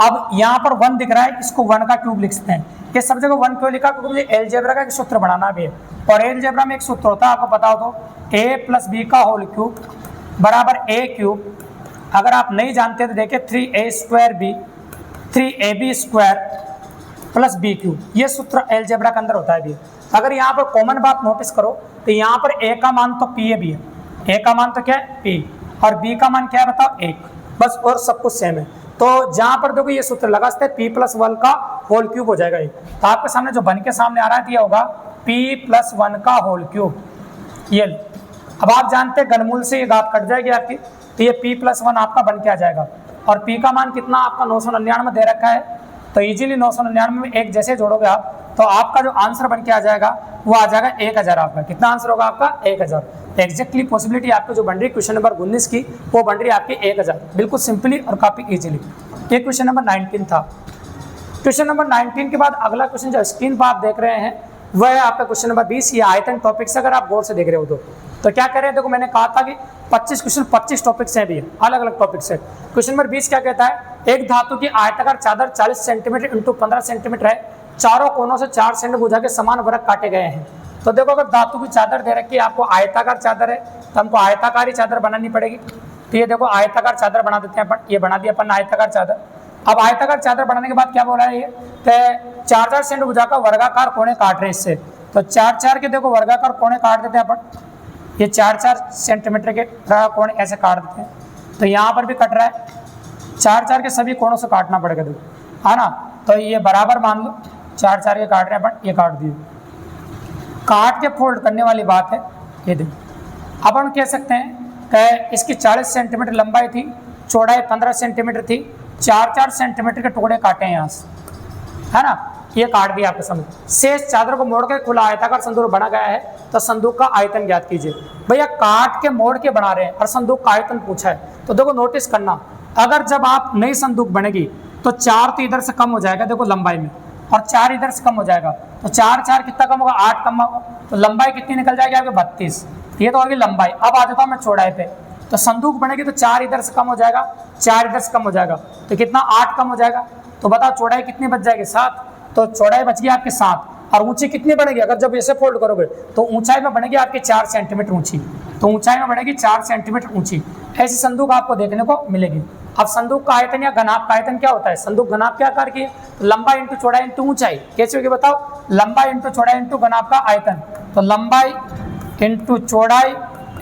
अब यहाँ पर 1 दिख रहा है, इसको 1 का क्यूब लिखते हैं। ये सब जगह 1 क्यों लिखा, क्योंकि मुझे एलजेब्रा का एक सूत्र बनाना भी है, और एलजेब्रा में एक सूत्र होता है आपको पता हो तो a प्लस बी का होल क्यूब बराबर a क्यूब। अगर आप नहीं जानते तो देखिए 3a square b 3ab square plus B cube, ये सूत्र एलजेब्रा के अंदर होता है भी। अगर यहाँ पर कॉमन बात नोटिस करो तो यहाँ पर a का मान तो p है भी है, a का मान तो क्या है p, और b का मान क्या है बताओ 1, बस, और सब कुछ सेम है। तो जहां पर देखो ये सूत्र लगा सकते p प्लस 1 का होल क्यूब हो जाएगा, तो आपके सामने जो बन के सामने आ रहा है ये होगा p प्लस 1 का होल क्यूब। ये अब आप जानते हैं घनमूल से ये घात कट जाएगी आपकी, तो ये p प्लस 1 आपका बन के आ जाएगा, और p का मान कितना आपका 999 दे रखा है, तो इजीली 999 में एक जैसे जोड़ोगे आप तो आपका जो आंसर बन के आ जाएगा वो आ जाएगा 1000। आपका कितना आंसर होगा आपका 1000। एग्जैक्टली पॉसिबिलिटी आपकी जो बन रही क्वेश्चन नंबर 19 की वो बन रही है आपकी 1000, बिल्कुल सिंपली और काफी इजीली। ये क्वेश्चन नंबर 19 था। क्वेश्चन नंबर 19 के बाद अगला क्वेश्चन जो स्क्रीन पर आप देख रहे हैं वह है आपका क्वेश्चन नंबर 20। ये आयतन टॉपिक से अगर आप गौर से देख रहे हो तो क्या कर रहे हैं, देखो मैंने कहा था कि 25 क्वेश्चन 25 टॉपिक्स हैं भी, अलग अलग टॉपिक्स है। क्वेश्चन नंबर 20 क्या कहता है, एक धातु की आयताकार चादर 40 सेंटीमीटर इंटू 15 सेंटीमीटर है, चारों कोनों से 4 सेंटीमीटर भुजा के समान वर्ग काटे गए हैं। तो देखो अगर धातु की चादर दे रखी है आपको, आयताकार चादर है तो हमको आयताकारी चादर बनानी पड़ेगी। तो ये देखो आयताकार चादर बना देते हैं अपन, ये बना दिया अपन आयताकार चादर। अब आयताकार चादर बनाने के बाद क्या बोला है ये, तो 4-4 सेंटीमीटर भुजा का वर्गाकार कोने काट रहे हैं इससे, तो 4-4 के देखो वर्गाकार कोने काट देते हैं अपन, ये 4-4 सेंटीमीटर के कोण ऐसे काट देते हैं। तो यहाँ पर भी कट रहा है, 4-4 के सभी कोणों से काटना पड़ेगा देखो, है ना। तो ये बराबर मान लो 4-4 के काट रहे हैं अपन, ये काट दिए। काट के फोल्ड करने वाली बात है, ये देखो अपन कह सकते हैं कि इसकी 40 सेंटीमीटर लंबाई थी, चौड़ाई 15 सेंटीमीटर थी, 4-4 सेंटीमीटर के टुकड़े काटे हैं यहाँ से, है ना। ये काट दिया आपके सामने। शेष चादर को मोड़ के खुला आयताकार संदूक बना गया है, तो संदूक का आयतन ज्ञात कीजिए। भैया काट के मोड़ के बना रहे हैं और संदूक का आयतन पूछा है, तो देखो नोटिस करना, अगर जब आप नई संदूक बनेगी तो 4 तो इधर से कम हो जाएगा देखो लंबाई में, और 4 इधर से कम हो जाएगा, तो 4-4 कितना कम होगा, 8 कम होगा, तो लंबाई कितनी निकल जाएगी आपके 32। ये तो होगी लंबाई। अब आ जाता हूँ मैं चौड़ाई पे, तो संदूक बनेगी तो 4 इधर से कम हो जाएगा, 4 इधर से कम हो जाएगा, तो कितना 8 कम हो जाएगा। तो बताओ चौड़ाई कितनी बच जाएगी 7, तो चौड़ाई बच गई आपके 7, और ऊंचाई कितनी बनेगी, अगर जब ऐसे फोल्ड करोगे तो ऊंचाई में बनेगी आपकी 4 सेंटीमीटर ऊंची, तो ऊंचाई में बनेगी 4 सेंटीमीटर ऊंची। ऐसी संदूक आपको देखने को मिलेगी। अब संदूक का आयतन या घनाभ का आयतन क्या होता है, संदूक घनाभ क्या आकार की है, लंबाई इंटू चौड़ाई इंटू ऊंचाई। कैसे होगी बताओ, लंबाई इंटू चौड़ाई इंटू घनाभ का आयतन, तो लंबाई इंटू चौड़ाई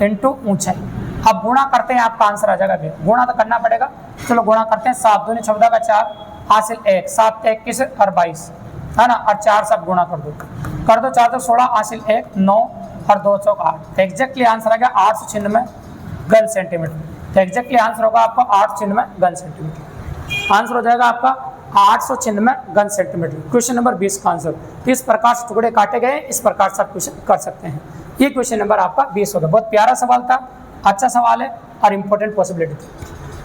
इंटू ऊंचाई। अब गुणा करते हैं, आपका आंसर आ जाएगा। फिर गुणा तो करना पड़ेगा, चलो गुणा करते हैं। 7 दूनी 14 का 4 हासिल 1, 7 21 और 22, है ना, और 4 सब गुणा कर दो 4 तो 16 हासिल 1 9 और 2 चौक 8। तो एग्जैक्टली आंसर आ गया 896 घन सेंटीमीटर। तो एग्जैक्टली आंसर होगा आपका 896 घन सेंटीमीटर। आंसर हो जाएगा आपका 896 घन सेंटीमीटर। क्वेश्चन नंबर 20 का आंसर। इस प्रकार से टुकड़े काटे गए, इस प्रकार से आप क्वेश्चन कर सकते हैं। ये क्वेश्चन नंबर आपका 20 होगा। बहुत प्यारा सवाल था, अच्छा सवाल है और इंपॉर्टेंट पॉसिबिलिटी थी।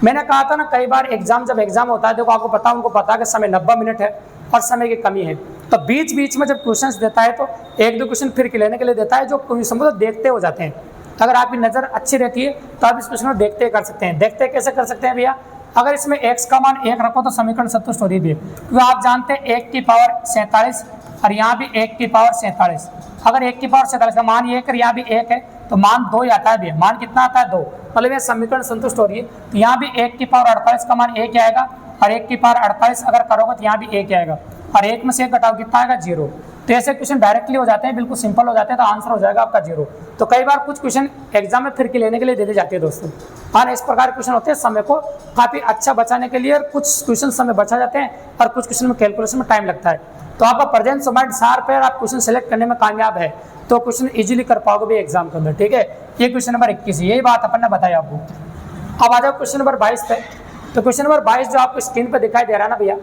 मैंने कहा था ना कई बार जब एग्जाम होता है, देखो आपको पता, उनको पता है कि समय 90 मिनट है और समय की कमी है, तो बीच बीच में जब क्वेश्चंस देता है तो एक दो क्वेश्चन फिर के लेने के लिए देता है, जो क्वेश्चन को देखते हो जाते हैं। अगर आपकी नज़र अच्छी रहती है तो आप इस क्वेश्चन को देखते कर सकते हैं। देखते कैसे कर सकते हैं भैया? अगर इसमें x का मान 1 रखो तो समीकरण संतुष्ट हो रही है, क्योंकि आप जानते हैं 1 की पावर 47 और यहाँ भी 1 की पावर 47। अगर 1 की पावर 47 का मान 1 और यहाँ भी 1 है तो मान 2 ही आता है भैया। मान कितना आता है? 2। मतलब ये समीकरण संतुष्ट हो रही है। तो यहाँ भी 1 की पावर 48 का मान 1 आएगा और 1 की पावर 48 अगर करोगे तो यहाँ भी 1 आएगा और 1 में से 1 घटाओ कितना आएगा? 0। तो ऐसे क्वेश्चन डायरेक्टली हो जाते हैं, बिल्कुल सिंपल हो जाते हैं, तो आंसर हो जाएगा आपका 0। तो कई बार कुछ क्वेश्चन एग्जाम में फिर के लेने के लिए दे दी जाते हैं दोस्तों। हाँ, इस प्रकार के क्वेश्चन होते हैं समय को काफ़ी अच्छा बचाने के लिए, और कुछ क्वेश्चन समय बचा जाते हैं और कुछ क्वेश्चन में कैलकुलेशन में टाइम लगता है। तो आपका प्रेजेंट माइंड शार्प है और आप क्वेश्चन सेलेक्ट करने में कामयाब है तो क्वेश्चन इजीली कर पाओगे भी एग्जाम के अंदर। ठीक है, ये क्वेश्चन नंबर 21, यही बात अपन ने बताया आपको। अब आ जाओ क्वेश्चन नंबर 22 पे। तो क्वेश्चन नंबर 22 जो आपको स्क्रीन पर दिखाई दे रहा है ना भैया,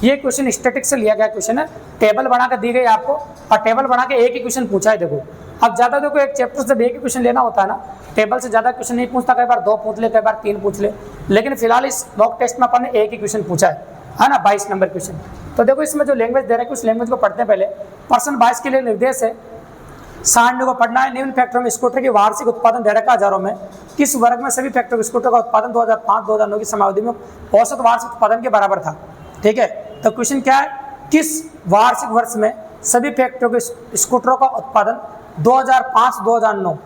ये क्वेश्चन स्टैटिक से लिया गया क्वेश्चन है। टेबल बना कर दी गई आपको और टेबल बना के एक ही क्वेश्चन पूछा है। देखो अब ज़्यादा देखो एक चैप्टर से एक ही क्वेश्चन लेना होता है ना, टेबल से ज़्यादा क्वेश्चन नहीं पूछता, कई बार 2 पूछ ले, कई बार 3 पूछ ले, लेकिन फिलहाल इस मॉक टेस्ट में अपन ने एक ही क्वेश्चन पूछा है ना, 22 नंबर क्वेश्चन। तो देखो इसमें जो लैंग्वेज दे रहा है, उस लैंग्वेज को पढ़ते हैं पहले। पर्सन 22 के लिए निर्देश है, सारणी को पढ़ना है। निम्न फैक्टरों में स्कूटर की वार्षिक उत्पादन दे रखा हजारों में, किस वर्ग में सभी फैक्टरों स्कूटर का उत्पादन 2005-2009 की समयावधि में औसत वार्षिक उत्पादन के बराबर था। ठीक है, तो क्वेश्चन क्या है? किस वार्षिक वर्ष में सभी फैक्टरियों के स्कूटरों का उत्पादन 2005-2009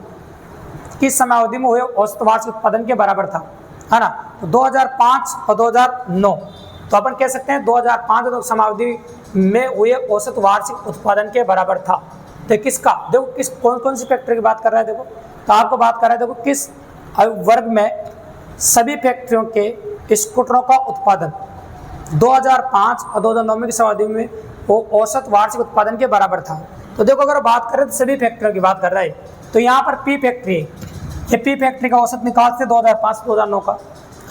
की समयावधि में हुए औसत वार्षिक उत्पादन के बराबर था, है ना। तो 2005 और 2009, तो अपन कह सकते हैं 2005 समयावधि में हुए औसत वार्षिक उत्पादन के बराबर था। तो किसका? देखो किस कौन सी फैक्ट्री की बात कर रहा है। देखो तो आपको बात कर रहा है, देखो किस वर्ग में सभी फैक्ट्रियों के स्कूटरों का उत्पादन 2005 और 2009 में की समयावधि में वो औसत वार्षिक उत्पादन के बराबर था। तो देखो अगर बात करें तो सभी फैक्ट्रियों की बात कर रहा है, तो यहाँ पर पी फैक्ट्री है, ये पी फैक्ट्री का औसत निकालते 2005-2009 का,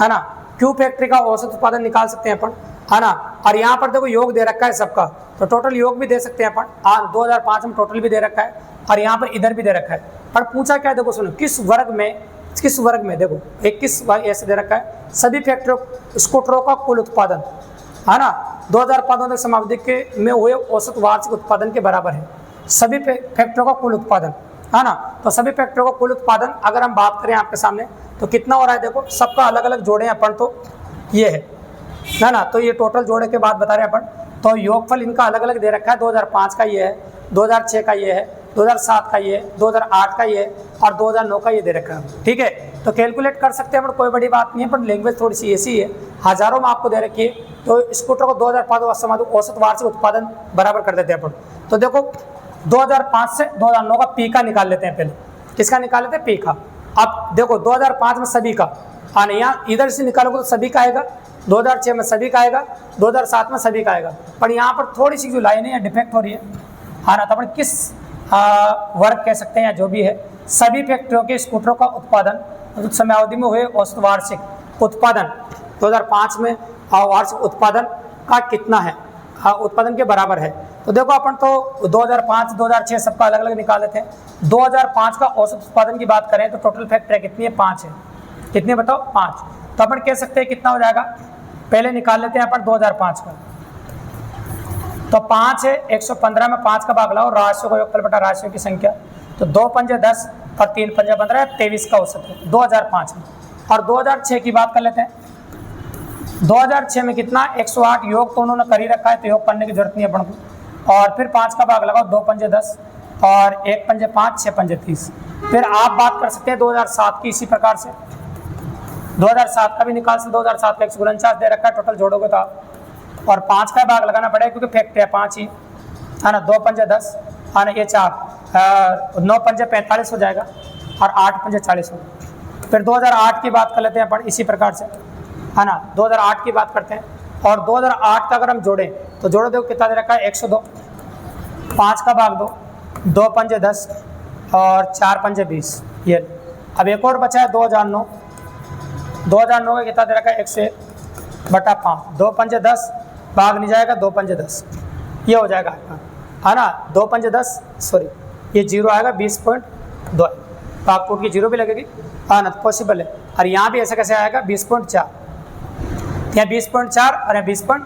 है ना। क्यू फैक्ट्री का औसत उत्पादन निकाल सकते हैं अपन, है ना। और यहाँ पर देखो योग दे रखा है सबका, तो टोटल योग भी दे सकते हैं अपन। 2005 में टोटल भी दे रखा है और यहाँ पर इधर भी दे रखा है। पर पूछा क्या है, देखो सुनो, किस वर्ग में देखो 21 ऐसे दे रखा है, सभी फैक्ट्रियों स्कूटरों का कुल उत्पादन, है ना, 2005 समयावधि के में हुए औसत वार्षिक उत्पादन के बराबर है। सभी फैक्ट्रियों का कुल उत्पादन, है ना। तो सभी फैक्ट्रियों का कुल उत्पादन अगर हम बात करें आपके सामने तो कितना हो रहा है? देखो सबका अलग अलग जोड़े अपन, तो ये है ना। तो ये टोटल जोड़े के बाद बता रहे हैं अपन, तो योगफल इनका अलग अलग दे रखा है। 2005 का ये है, 2006 का ये है, 2007 का ये है, 2008 का ये है और 2009 का ये दे रखा है। ठीक है, तो कैलकुलेट कर सकते हैं, पर कोई बड़ी बात नहीं है, पर लैंग्वेज थोड़ी सी ऐसी है, हज़ारों में आपको दे रखी है। तो स्कूटर को 2005 औसत वार्षिक उत्पादन बराबर कर देते हैं अपन। तो देखो 2005 से 2009 का पी का निकाल लेते हैं, पहले किसका निकाल लेते हैं? पी का। अब देखो 2005 में सभी का, हाँ नहीं, यहाँ इधर से निकालोगे तो सभी का आएगा, 2006 में सभी का आएगा, 2007 में सभी का आएगा। पर यहाँ पर थोड़ी सी जो लाइनें हैं डिफेक्ट हो रही है, हाँ ना। तो अपन किस वर्ग कह सकते हैं या जो भी है, सभी फैक्ट्रियों के स्कूटरों का उत्पादन समयावधि में हुए औसत वार्षिक उत्पादन 2005 में वार्षिक उत्पादन का कितना है, उत्पादन के बराबर है। तो देखो अपन तो 2005 2006 सबका अलग अलग निकाल लेते हैं। 2005 का औसत उत्पादन की बात करें तो टोटल फैक्ट्री कितनी है? 5 है। कितनी बताओ? 5। तो अपन कह सकते हैं कितना हो जाएगा, पहले निकाल लेते हैं अपन 2005 का। तो 5 है, 115 में 5 का भाग लाओ, राशियों का योगफल बटा राशियों की संख्या, तो 2 पंजे 10 और 3 पंजे 15, 23 का औसत है 2005 में। और 2006 की बात कर लेते हैं। 2006 में कितना? 108। योग तो उन्होंने कर ही रखा है, तो योग करने की जरूरत नहीं है अपन को। और फिर 5 का भाग लगाओ, 2 पंजे 10 और 1 पंजे 5, 6 पंजे 30। फिर आप बात कर सकते हैं 2007 की, इसी प्रकार से 2007 का भी निकाल सकते। 2007 का 149 दे रखा है, टोटल जोड़ोगे तो आप, और 5 का भाग लगाना पड़ेगा क्योंकि फैक्ट्री है 5 ही, है ना। 2 पंजे 10, है ना, ये 4, 9 पंजे 45 हो जाएगा और 8 पंजे 40 होगा। फिर 2008 की बात कर लेते हैं अपन इसी प्रकार से, है ना। 2008 की बात करते हैं और 2008 का अगर हम जोड़ें तो जोड़ो, देखो कितना दे रखा है? 102। 5 का भाग दो, 2 पंजे 10 और 4 पंजे 20। ये अब एक और बचा है 2009। 2009 का कितना दे रखा है? 101/5। 2 पंजे 10 भाग नहीं जाएगा, 2 पंजे 10, ये हो जाएगा आपका, है ना। 2 पंजे 10, सॉरी ये 0 आएगा, 20.2 भागफोड़ की 0 भी लगेगी, हाँ ना, पॉसिबल है। और यहाँ भी ऐसा कैसे आएगा, 20.4, यहाँ 20.4 और यहाँ 20.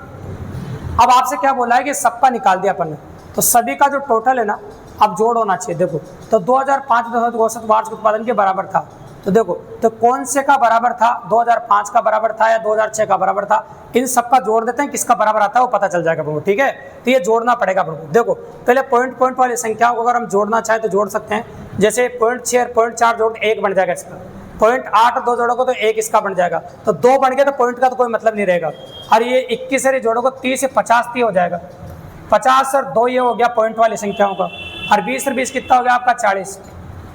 अब आपसे क्या बोला है कि सबका निकाल दिया अपन ने, तो सभी का जो टोटल है ना अब जोड़ होना चाहिए। देखो तो 2005 औसत वार्षिक उत्पादन के बराबर था, तो देखो तो कौन से का बराबर था, 2005 का बराबर था या 2006 का बराबर था, इन सबका जोड़ देते हैं, किसका बराबर आता है वो पता चल जाएगा आपको, ठीक है। तो ये जोड़ना पड़ेगा आपको। देखो पहले पॉइंट वाली संख्याओं को अगर हम जोड़ना चाहें तो जोड़ सकते हैं, जैसे 0.6 और 0.4 जोड़ 1 बन जाएगा इसका, 0.8 और 2 जोड़ोगे तो 1 इसका बन जाएगा, तो 2 बन गया तो पॉइंट का तो कोई मतलब नहीं रहेगा। और ये 21 से जोड़ोगे 30 से 50 हो जाएगा, 50 और 2 ये हो गया पॉइंट वाली संख्याओं का, और 20 और 20 कितना हो गया आपका 40,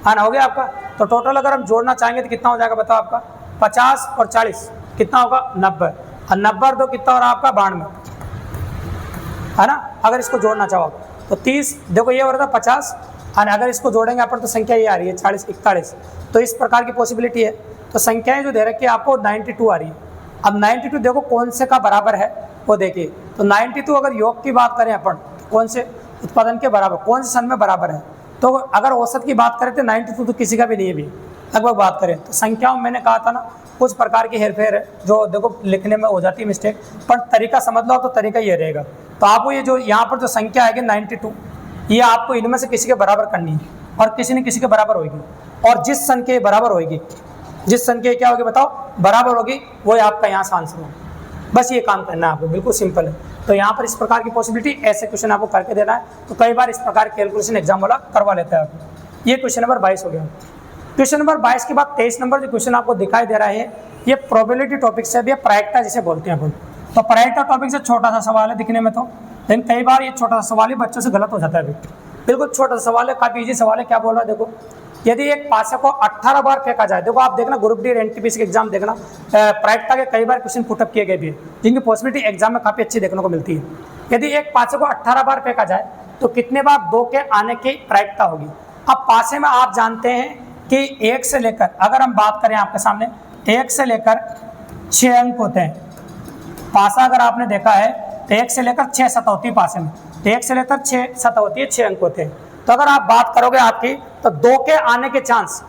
हाँ ना, हो गया आपका। तो टोटल अगर हम जोड़ना चाहेंगे तो कितना हो जाएगा बताओ आपका, 50 और 40 कितना होगा 90, और 90 और 2 कितना हो रहा है आपका 92, है ना। अगर इसको जोड़ना चाहो तो 30, देखो ये हो रहा था 50, और अगर इसको जोड़ेंगे अपन तो संख्या ये आ रही है 40 41, तो इस प्रकार की पॉसिबिलिटी है। तो संख्याएं जो दे रखी है आपको 92 आ रही है। अब 92 देखो कौन से का बराबर है वो देखिए, तो 92 अगर योग की बात करें अपन तो कौन से उत्पादन के बराबर, कौन से सन में बराबर है, तो अगर औसत की बात करें तो 92 तो किसी का भी नहीं है भी, लगभग बात करें तो संख्याओं मैंने कहा था ना कुछ प्रकार की हेरफेर है जो देखो लिखने में हो जाती है मिस्टेक, पर तरीका समझ लो तो तरीका ये रहेगा। तो आपको ये जो यहाँ पर जो संख्या आएगी 92, ये आपको इनमें से किसी के बराबर करनी है, और किसी न किसी के बराबर होगी, और जिस सन के बराबर होगी, जिस सन के क्या होगी बताओ बराबर होगी, वो आपका यहाँ से आंसर होगा। बस ये काम करना है आपको, बिल्कुल सिंपल है। तो यहाँ पर इस प्रकार की पॉसिबिलिटी, ऐसे क्वेश्चन आपको करके देना है। तो कई बार इस प्रकार कैलकुलेशन एग्जाम वाला करवा लेता है आपको। ये क्वेश्चन नंबर 22 हो गया। क्वेश्चन नंबर 22 के बाद 23 नंबर जो क्वेश्चन आपको दिखाई दे रहा है, ये प्रोबेबिलिटी टॉपिक से, भी प्रायिकता जिसे बोलते हैं अपन। तो प्रायिकता टॉपिक से छोटा सा सवाल है दिखने में, तो लेकिन कई बार ये छोटा सा सवाल ही बच्चों से गलत हो जाता है। बिल्कुल छोटा सा सवाल है, काफी इजी सवाल है। क्या बोल रहा है देखो, यदि एक पासे को 18 बार फेंका जाए, देखो आप देखना ग्रुप डी एनटीपीसी के एग्जाम देखना, प्रायिकता के कई बार क्वेश्चन पुटअप किए गए भी हैं, जिनकी पॉसिबिलिटी एग्जाम में काफी अच्छी देखने को मिलती है। यदि एक पासे को 18 बार फेंका जाए तो कितने बार 2 के आने की प्रायिकता होगी। अब पासे में आप जानते हैं कि 1 से लेकर, अगर हम बात करें आपके सामने, 1 से लेकर 6 अंक होते हैं। पासा अगर आपने देखा है तो 1 से लेकर 6 सतह होती है पासे में, तो 1 से लेकर 6 सतह होती है, 6 अंक होते हैं। तो अगर आप बात करोगे आपकी, तो 2 के आने के चांस,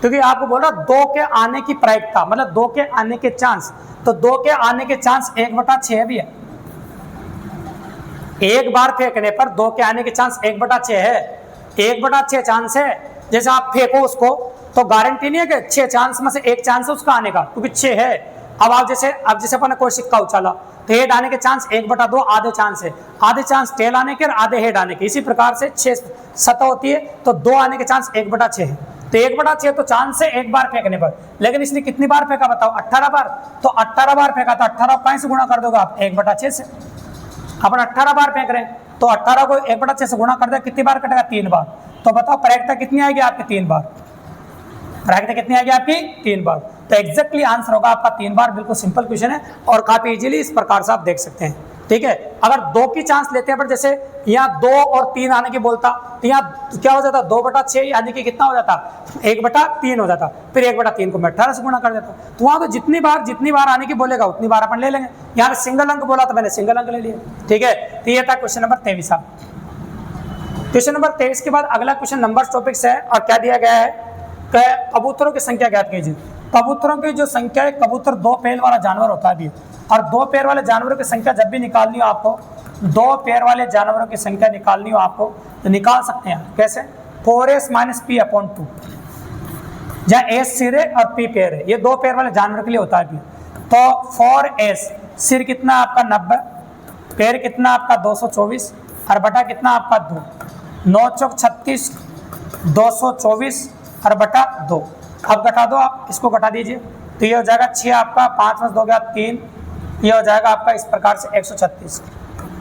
क्योंकि आपको बोल रहा 2 के आने की प्रायिकता मतलब 2 के आने के चांस, तो 2 के आने के चांस 1/6 भी है। एक बार फेंकने पर 2 के आने के चांस 1/6 है, 1/6 चांस है। जैसे आप फेंको उसको तो गारंटी नहीं है कि 6 चांस में से 1 चांस है उसका आने का, क्योंकि 6 है। अब जैसे अपन ने कोई सिक्का उछाला तो हेड आने के चांस 1/2 आधे चांस है, आधे चांस टेल आने के और आधे हेड आने के। इसी प्रकार से 6 सतह होती है, तो 2 आने के चांस 1/6 है। तो 1/6 तो चांस है एक बार फेंकने पर, लेकिन इसने कितनी बार फेंका बताओ, 18 बार। तो 18 बार फेंका तो 18 5 से गुणा कर दोगे आप 1/6 से। अपन 18 बार फेंक रहे हैं तो 18 को 1/6 से गुणा कर दे, कितनी बार कटेगा 3 बार। तो बताओ प्रायिकता कितनी आएगी आपकी 3 बार, प्रायिकता कितनी आएगी आपकी 3 बार। तो एग्जैक्टली आंसर होगा आपका 3 बार। बिल्कुल सिंपल क्वेश्चन है और काफी इजीली इस प्रकार से आप देख सकते हैं, ठीक है। अगर 2 की चांस लेते हैं पर जैसे यहाँ 2 और 3 आने की बोलता तो यहाँ क्या हो जाता, 2/6 यानी कि कितना हो जाता 1/3 हो जाता, फिर 1/3 को मैं 18 से गुणा कर देता। तो वहाँ तो जितनी बार आने की बोलेगा उतनी बार अपन ले लेंगे। यहाँ सिंगल अंक बोला तो मैंने सिंगल अंक ले लिया, ठीक है। तो ये था क्वेश्चन नंबर 23। क्वेश्चन नंबर 23 के बाद अगला क्वेश्चन नंबर टॉपिक से है, और क्या दिया गया है, कबूतरों की संख्या ज्ञात कीजिए। कबूतरों की जो संख्या है, कबूतर 2 पैर वाला जानवर होता है भी, और 2 पैर वाले जानवरों की संख्या जब भी निकालनी हो आपको, 2 पैर वाले जानवरों की संख्या निकालनी हो आपको तो निकाल सकते हैं। कैसे, 4s - p/2, जहाँ s सिर है और p पैर है, ये 2 पैर वाले जानवर के लिए होता है भी। तो 4s, सिर कितना आपका 90, पैर कितना आपका 224, और बटा कितना आपका 2, 9 चौक 36, 224 और बटा 2। अब घटा दो आप, इसको घटा दीजिए तो ये हो जाएगा 6 आपका, 5 में 2 गया 3, ये हो जाएगा आपका इस प्रकार से 136।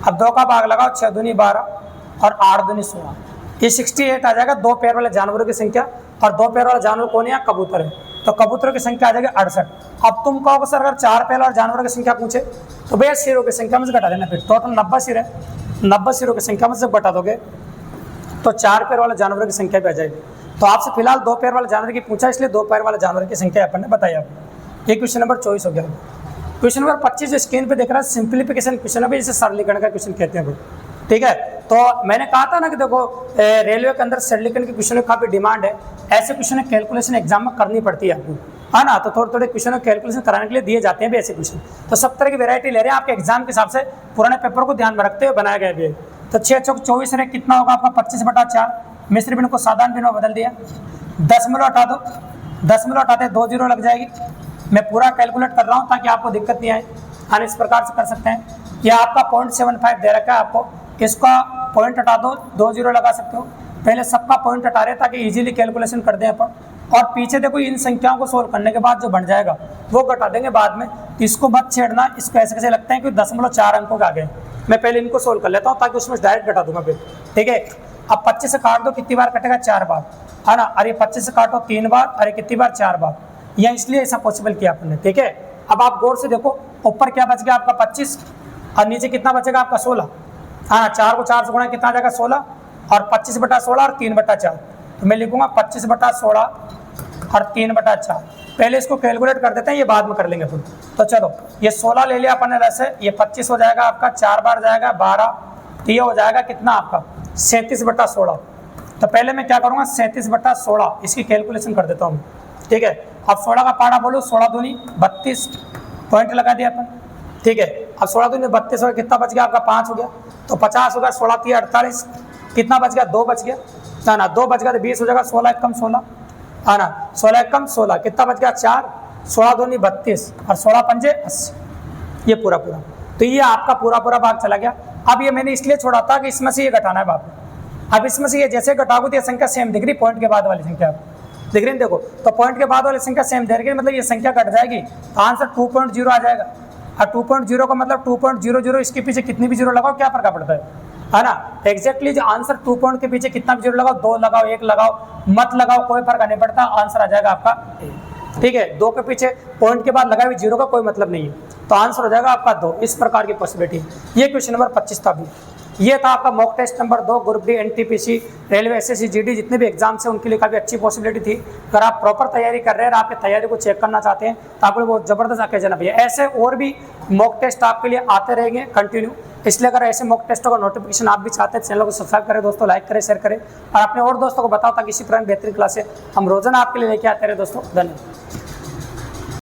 अब 2 का भाग लगाओ, 6 दूनी 12 और 8 दूनी 16, ये 68 आ जाएगा 2 पैर वाले जानवरों की संख्या। और 2 पैर वाला जानवर कौन है, कबूतर है, तो कबूतरों की संख्या आ जाएगी 68। अब तुम कहोगे सर अगर 4 पैर वाले जानवरों की संख्या पूछे तो भैया सिरों की संख्या में से घटा देना, फिर टोटल 90 सिर है, 90 सिरों की संख्या में से घटा दोगे तो 4 पैर वाले जानवरों की संख्या भी आ जाएगी। तो आपसे फिलहाल 2 पैर वाले जानवर की पूछा, इसलिए 2 पैर वाले जानवर की संख्या अपन ने बताई आपको। ये क्वेश्चन नंबर 24 हो गया। क्वेश्चन नंबर 25 जो स्क्रीन पे देख रहा है सिंप्लीफिकेशन क्वेश्चन है, जैसे सरलीकरण का क्वेश्चन कहते हैं। ठीक है, तो मैंने कहा था ना कि देखो रेलवे के अंदर सरलीकरण के क्वेश्चन की काफ़ी डिमांड है, ऐसे क्वेश्चन कैलकुलेशन एग्जाम में करनी पड़ती है आपको, है ना। तो थोड़े थोड़े क्वेश्चन कैलकुलेशन कराने के लिए दिए जाते हैं भी ऐसे क्वेश्चन। तो सब तरह की वेरायटी ले रहे हैं आपके एग्जाम के हिसाब से, पुराने पेपर को ध्यान में रखते हुए बनाया गया भी है। तो 6 चौक 24 है, कितना होगा आपका 25/4। मैं सिर्फ इनको साधारण बिन में बदल दिया, 10 में हटा दो, 10 में हटाते 2 जीरो लग जाएगी। मैं पूरा कैलकुलेट कर रहा हूँ ताकि आपको दिक्कत नहीं आए। हाँ, इस प्रकार से कर सकते हैं। यह आपका 0.75 दे रखा है आपको, इसका पॉइंट हटा दो, 2 जीरो लगा सकते हो। पहले सबका पॉइंट हटा रहे ताकि इजीली कैलकुलेशन कर दें अपन। और पीछे देखो इन संख्याओं को सोल्व करने के बाद जो बन जाएगा वो घटा देंगे बाद में। इसको मत छेड़ना, इसको ऐसे कैसे लगते हैं कि 0.4 अंकों के आगे। मैं पहले इनको सोल्व कर लेता हूँ ताकि उसमें डायरेक्ट घटा दूंगा फिर। ठीक है, अब 25 से काट दो, कितनी बार कटेगा 4 बार, है ना। अरे 25 से काटो 3 बार, अरे कितनी बार 4 बार। यह इसलिए ऐसा पॉसिबल किया आपने। ठीक है, अब आप गौर से देखो, ऊपर क्या बच गया आपका 25 और नीचे कितना बचेगा आपका 16। हाँ, 4 को 4 से गुणा कितना आ जाएगा 16, और 25/16 और 3/4। तो मैं लिखूंगा 25/16 और 3/4। पहले इसको कैलकुलेट कर देते हैं, ये बाद में कर लेंगे फिर। तो चलो, ये 16 ले लिया अपन ने वैसे, ये 25 हो जाएगा आपका, 4 बार जाएगा 12, तो ये हो जाएगा कितना आपका 37/16। तो पहले मैं क्या करूँगा 37/16 इसकी कैलकुलेशन कर देता हूँ। ठीक है, अब 16 का पारा बोलो, 16 दूनी 32, पॉइंट लगा दिया अपन। ठीक है, अब 16 दूनी 32 हो गया, कितना बच गया आपका 5 हो गया, तो 50 होगा, 16 3 48, कितना बच गया 2 बच गया, है ना। 2 बच गया तो 20 हो जाएगा, 16 1 कम 16, है ना। 16 1 कम 16, कितना बच गया 4, 16 दूनी 32 और 16 पंजे 80, ये पूरा पूरा। तो ये आपका पूरा पूरा भाग चला गया। अब ये मैंने इसलिए छोड़ा था कि इसमें से ये घटाना है बाप। अब इसमें से ये जैसे घटाओगे तो ये संख्या सेम दिख रही, पॉइंट के बाद वाली संख्या दिख रही है। देखो, तो पॉइंट के बाद वाली संख्या सेम दिख रही, मतलब ये संख्या घट जाएगी, तो आंसर 2.0 आ जाएगा। और 2.0 का मतलब 2.00, इसके पीछे कितनी भी जीरो लगाओ क्या फर्क पड़ता है ना। एग्जैक्टली जो आंसर 2 पॉइंट के पीछे कितना भी जीरो लगाओ, 2 लगाओ 1 लगाओ मत लगाओ, कोई फर्क नहीं पड़ता, आंसर आ जाएगा आपका। ठीक है, 2 के पीछे पॉइंट के बाद लगाए हुए जीरो का कोई मतलब नहीं है, तो आंसर हो जाएगा आपका 2। इस प्रकार की पॉसिबिलिटी। ये क्वेश्चन नंबर 25 था। भी ये था आपका mock test number 2, group D, NTPC, railway, SSC, GD, जितने भी एग्जाम्स हैं उनके लिए काफ़ी अच्छी पॉसिबिलिटी थी। अगर आप प्रॉपर तैयारी कर रहे हैं और आपकी तैयारी को चेक करना चाहते हैं तो आपको बहुत ज़बरदस्त आके जाना भैया। ऐसे और भी मॉक टेस्ट आपके लिए आते रहेंगे कंटिन्यू, इसलिए अगर ऐसे मॉक टेस्टों का नोटिफिकेशन आप भी चाहते हैं चैनल को सब्सक्राइब करें दोस्तों, लाइक करें, शेयर करें और अपने और दोस्तों को बताओ ताकि इसी प्रकार बेहतरीन क्लासें हम रोजाना आपके लिए लेके आते रहे दोस्तों। धन्यवाद।